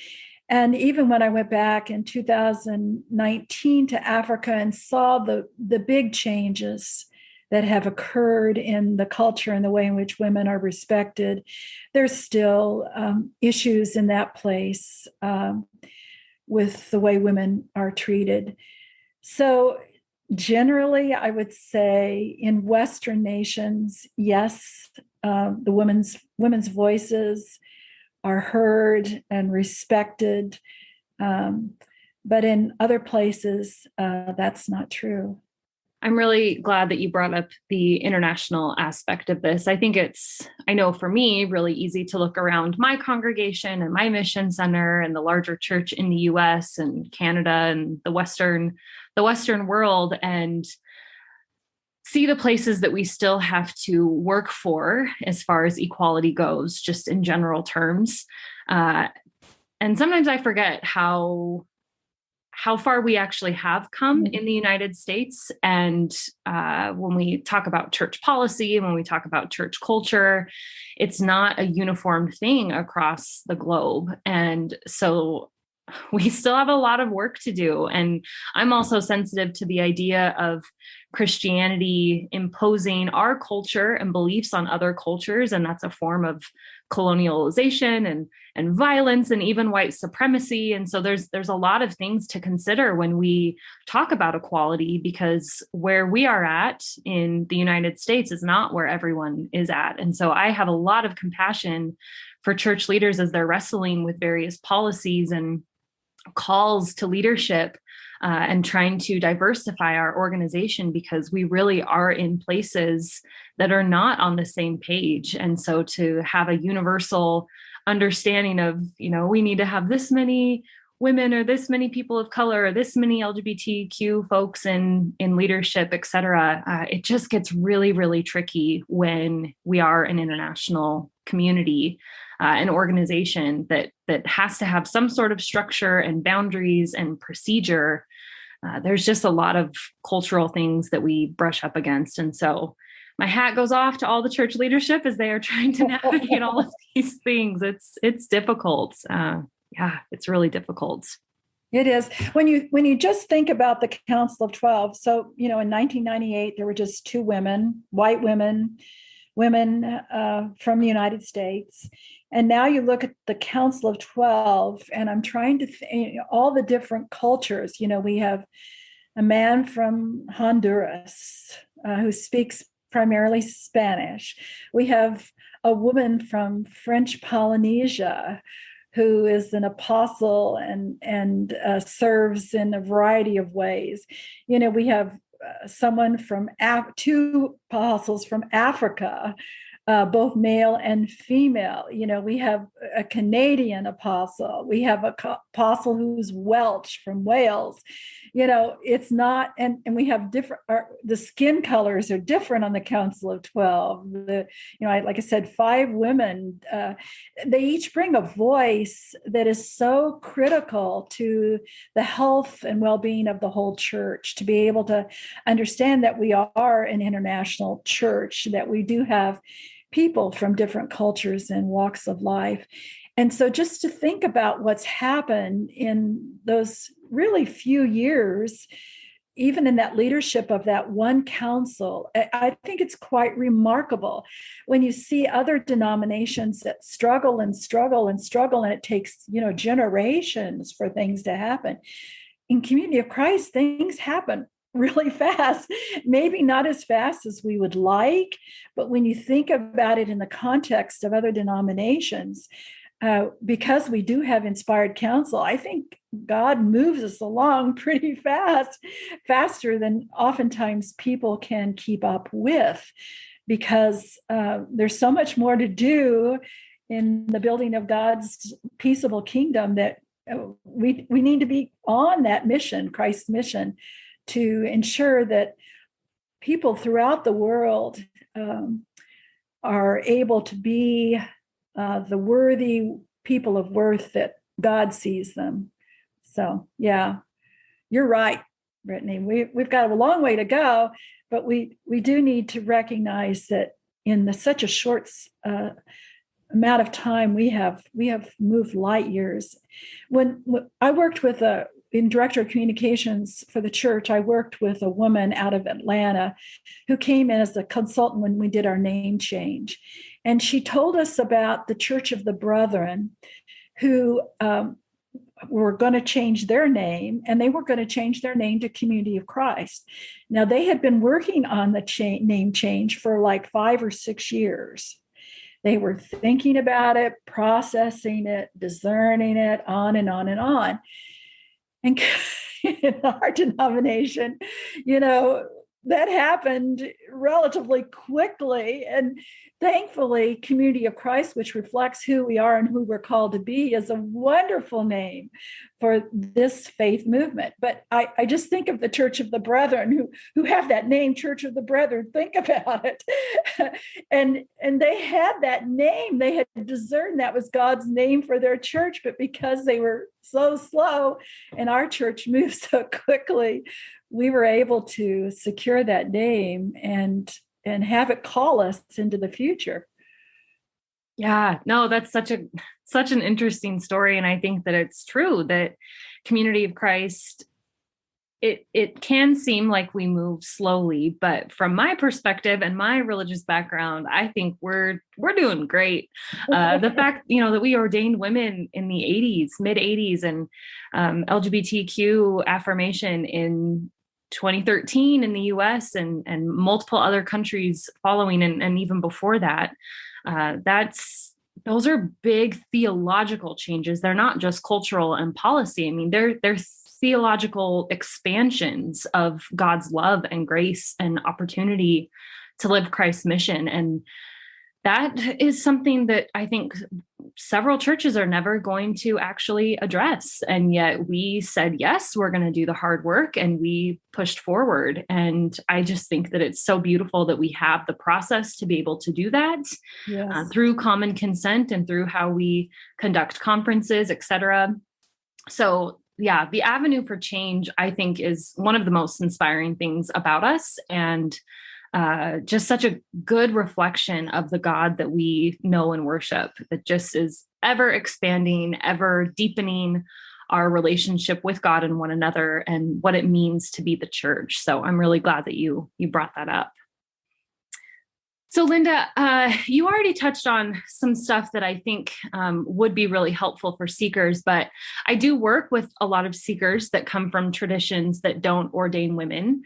And even when I went back in 2019 to Africa and saw the big changes that have occurred in the culture and the way in which women are respected, there's still issues in that place with the way women are treated. So generally, I would say in Western nations, yes, the women's voices are heard and respected. But in other places, that's not true. I'm really glad that you brought up the international aspect of this. I think I know for me, really easy to look around my congregation and my mission center and the larger church in the US and Canada and the Western world and see the places that we still have to work for as far as equality goes, just in general terms. And sometimes I forget how far we actually have come in the United States. And when we talk about church policy, when we talk about church culture, it's not a uniform thing across the globe. And so we still have a lot of work to do. And I'm also sensitive to the idea of Christianity imposing our culture and beliefs on other cultures. And that's a form of colonialization and violence and even white supremacy. And so there's a lot of things to consider when we talk about equality, because where we are at in the United States is not where everyone is at. And so I have a lot of compassion for church leaders as they're wrestling with various policies and calls to leadership and trying to diversify our organization, because we really are in places that are not on the same page. And so to have a universal understanding of, we need to have this many women or this many people of color or this many LGBTQ folks in leadership, et cetera, it just gets really, really tricky when we are an international community, an organization that has to have some sort of structure and boundaries and procedure. There's just a lot of cultural things that we brush up against. And so my hat goes off to all the church leadership as they are trying to navigate all of these things. It's difficult. It's really difficult. It is. When you just think about the Council of 12, so, in 1998, there were just two women, white women from the United States. And now you look at the Council of 12, and I'm trying to think, all the different cultures. We have a man from Honduras who speaks primarily Spanish. We have a woman from French Polynesia who is an apostle and serves in a variety of ways. We have someone from two apostles from Africa, both male and female. We have a Canadian apostle. We have a apostle who's Welsh from Wales. It's not, and we have different, the skin colors are different on the Council of 12. Like I said, 5 women, they each bring a voice that is so critical to the health and well-being of the whole church, to be able to understand that we are an international church, that we do have people from different cultures and walks of life. And so just to think about what's happened in those really few years, even in that leadership of that one council, I think it's quite remarkable when you see other denominations that struggle and struggle and struggle, and it takes, generations for things to happen. In Community of Christ, things happen really fast, maybe not as fast as we would like, but when you think about it in the context of other denominations, because we do have inspired counsel, I think God moves us along pretty fast, faster than oftentimes people can keep up with, because there's so much more to do in the building of God's peaceable kingdom that we need to be on that mission, Christ's mission, to ensure that people throughout the world are able to be the worthy people of worth that God sees them. So, yeah, you're right, Brittany. We've got a long way to go, but we do need to recognize that in such a short amount of time, we have moved light years. When I worked with in director of communications for the church, I worked with a woman out of Atlanta who came in as a consultant when we did our name change. And she told us about the Church of the Brethren, who were going to change their name, and they were going to change their name to Community of Christ. Now, they had been working on the name change for like 5 or 6 years. They were thinking about it, processing it, discerning it, on and on and on. And in our denomination, that happened relatively quickly. And thankfully, Community of Christ, which reflects who we are and who we're called to be, is a wonderful name for this faith movement. But I just think of the Church of the Brethren, who have that name, Church of the Brethren. Think about it. and they had that name. They had discerned that was God's name for their church. But because they were so slow and our church moved so quickly, we were able to secure that name and have it call us into the future. Yeah, no, that's such an interesting story. And I think that it's true that Community of Christ, it can seem like we move slowly, but from my perspective and my religious background, I think we're doing great. The fact, that we ordained women in the 80s, mid 80s, and LGBTQ affirmation in 2013 in the US and multiple other countries following, and even before that, those are big theological changes. They're not just cultural and policy. I mean, they're theological expansions of God's love and grace and opportunity to live Christ's mission. And that is something that I think several churches are never going to actually address. And yet we said, yes, we're going to do the hard work, and we pushed forward. And I just think that it's so beautiful that we have the process to be able to do that. Yes. Through common consent and through how we conduct conferences, et cetera. So yeah, the avenue for change, I think, is one of the most inspiring things about us, and just such a good reflection of the God that we know and worship, that just is ever expanding, ever deepening our relationship with God and one another, and what it means to be the church. So I'm really glad that you brought that up. So Linda, you already touched on some stuff that I think would be really helpful for seekers, but I do work with a lot of seekers that come from traditions that don't ordain women.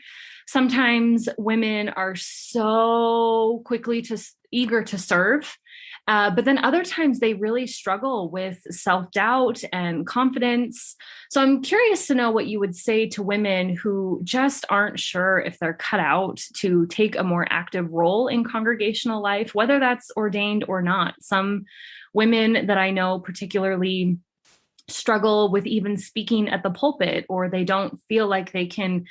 Sometimes women are so eager to serve, but then other times they really struggle with self-doubt and confidence. So I'm curious to know what you would say to women who just aren't sure if they're cut out to take a more active role in congregational life, whether that's ordained or not. Some women that I know particularly struggle with even speaking at the pulpit, or they don't feel like they can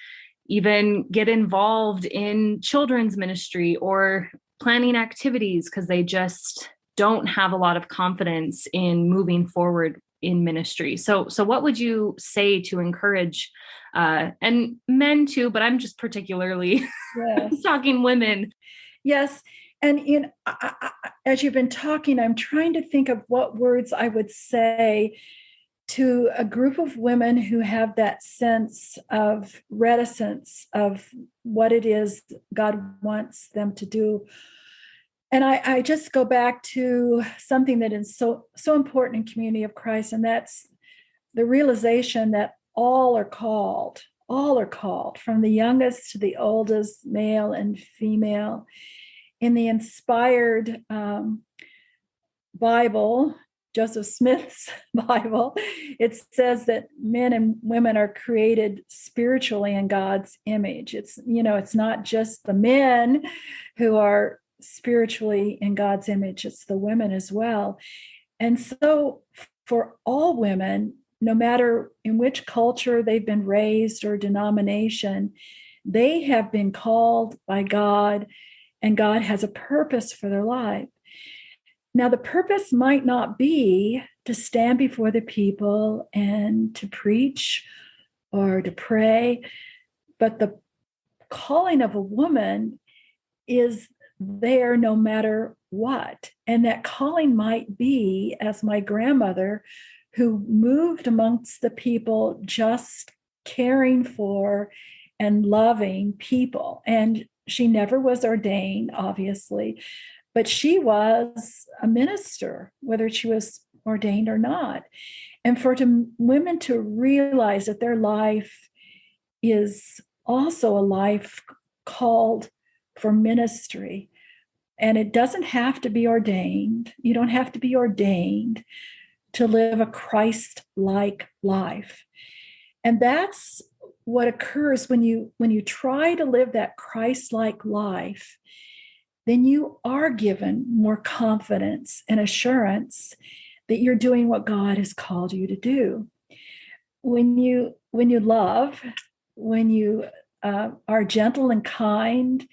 even get involved in children's ministry or planning activities because they just don't have a lot of confidence in moving forward in ministry. So what would you say to encourage, and men too, but I'm just particularly talking women. Yes. And as you've been talking, I'm trying to think of what words I would say to a group of women who have that sense of reticence of what it is God wants them to do. And I just go back to something that is so important in Community of Christ, and that's the realization that all are called, from the youngest to the oldest, male and female. In the inspired Bible, Joseph Smith's Bible, it says that men and women are created spiritually in God's image. It's not just the men who are spiritually in God's image, it's the women as well. And so for all women, no matter in which culture they've been raised or denomination, they have been called by God, and God has a purpose for their life. Now, the purpose might not be to stand before the people and to preach or to pray, but the calling of a woman is there no matter what. And that calling might be, as my grandmother, who moved amongst the people just caring for and loving people. And she never was ordained, obviously, but she was a minister, whether she was ordained or not. And for women to realize that their life is also a life called for ministry. And it doesn't have to be ordained. You don't have to be ordained to live a Christ-like life. And that's what occurs when you try to live that Christ-like life. Then you are given more confidence and assurance that you're doing what God has called you to do. When you love, when you are gentle and kind,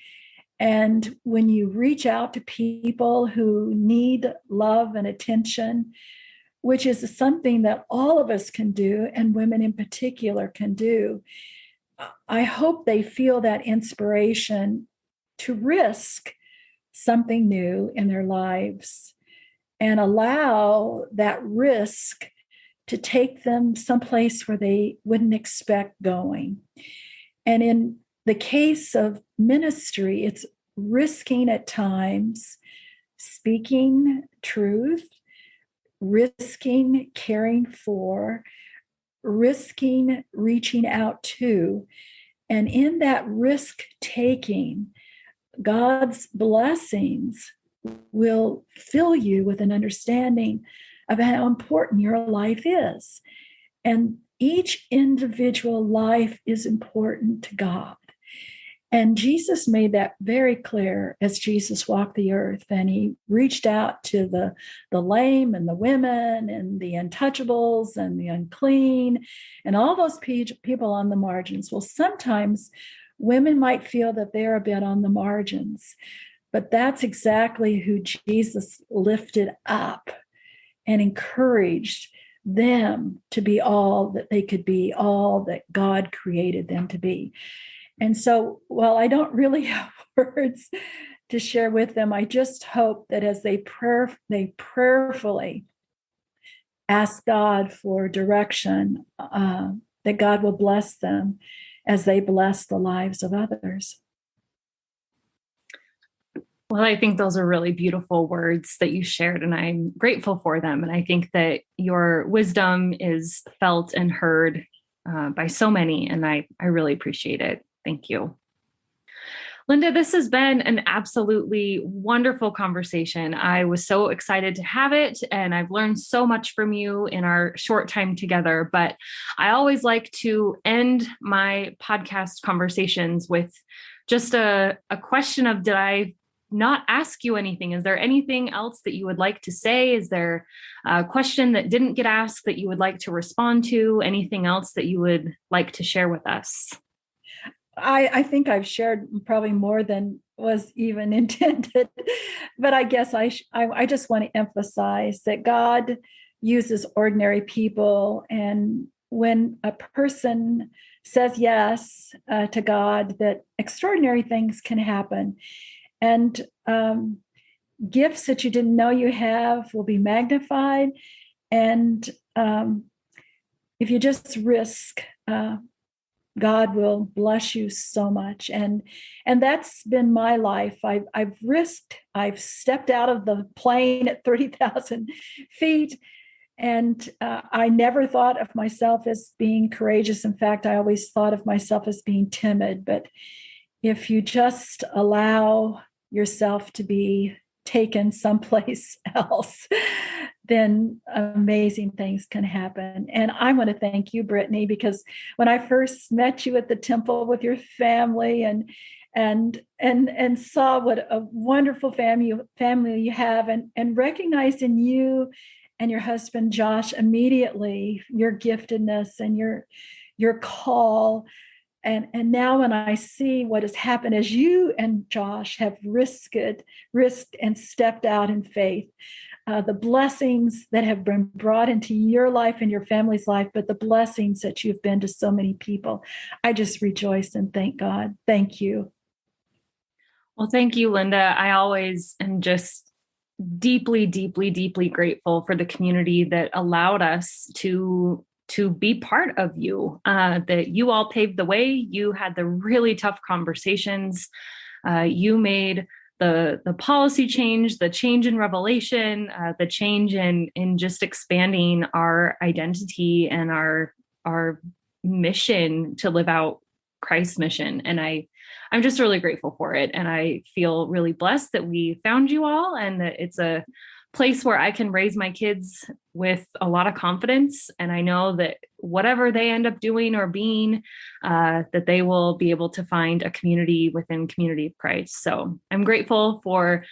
and when you reach out to people who need love and attention, which is something that all of us can do, and women in particular can do, I hope they feel that inspiration to risk something new in their lives. and allow that risk to take them someplace where they wouldn't expect going. And in the case of ministry, it's risking at times speaking truth, risking caring for, risking reaching out to. And in that risk taking, God's blessings will fill you with an understanding of how important your life is. And each individual life is important to God. And Jesus made that very clear as Jesus walked the earth, and he reached out to the lame and the women and the untouchables and the unclean and all those people on the margins. Well, sometimes women might feel that they're a bit on the margins, but that's exactly who Jesus lifted up and encouraged them to be all that they could be, all that God created them to be. And so, while I don't really have words to share with them, I just hope that as they prayerfully ask God for direction, that God will bless them as they bless the lives of others. Well, I think those are really beautiful words that you shared, and I'm grateful for them. And I think that your wisdom is felt and heard by so many, and I really appreciate it. Thank you. Linda, this has been an absolutely wonderful conversation. I was so excited to have it, and I've learned so much from you in our short time together. But I always like to end my podcast conversations with just a question of, did I not ask you anything? Is there anything else that you would like to say? Is there a question that didn't get asked that you would like to respond to? Anything else that you would like to share with us? I think I've shared probably more than was even intended, but I guess I just want to emphasize that God uses ordinary people, and when a person says yes to God, that extraordinary things can happen, and gifts that you didn't know you have will be magnified, and if you just risk, God will bless you so much. And that's been my life. I've risked, I've stepped out of the plane at 30,000 feet. And I never thought of myself as being courageous. In fact, I always thought of myself as being timid. But if you just allow yourself to be taken someplace else, then amazing things can happen. And I want to thank you, Brittany, because when I first met you at the temple with your family and saw what a wonderful family you have, and recognized in you and your husband Josh immediately your giftedness and your call. And now when I see what has happened as you and Josh have risked and stepped out in faith, the blessings that have been brought into your life and your family's life, but the blessings that you've been to so many people, I just rejoice and thank God. Thank you. Well, thank you, Linda. I always am just deeply, deeply, deeply grateful for the community that allowed us to be part of you, that you all paved the way. You had the really tough conversations. You made the policy change, the change in revelation, the change in just expanding our identity and our mission to live out Christ's mission. And I'm just really grateful for it. And I feel really blessed that we found you all, and that it's a place where I can raise my kids with a lot of confidence. And I know that whatever they end up doing or being, that they will be able to find a community within Community of Christ. So I'm grateful for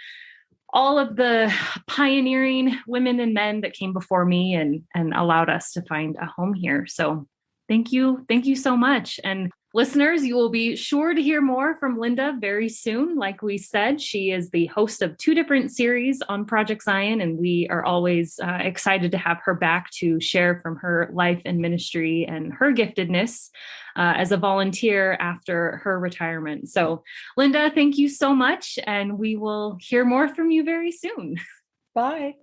all of the pioneering women and men that came before me and allowed us to find a home here. So thank you. Thank you so much. And listeners, you will be sure to hear more from Linda very soon. Like we said, she is the host of 2 different series on Project Zion, and we are always excited to have her back to share from her life and ministry and her giftedness as a volunteer after her retirement. So, Linda, thank you so much, and we will hear more from you very soon. Bye.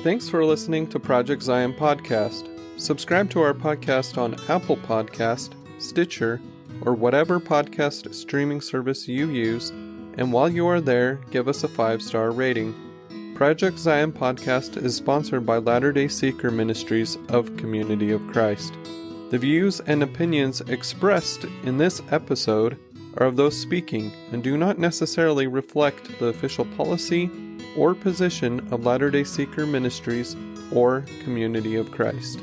Thanks for listening to Project Zion Podcast. Subscribe to our podcast on Apple Podcast, Stitcher, or whatever podcast streaming service you use, and while you are there, give us a 5-star rating. Project Zion Podcast is sponsored by Latter-day Seeker Ministries of Community of Christ. The views and opinions expressed in this episode are of those speaking and do not necessarily reflect the official policy or position of Latter-day Seeker Ministries or Community of Christ.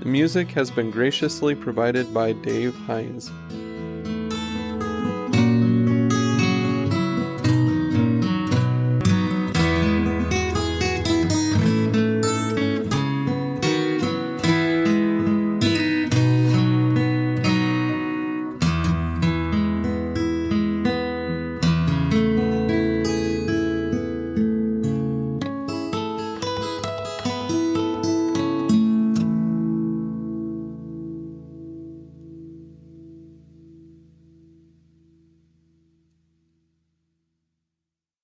The music has been graciously provided by Dave Hines.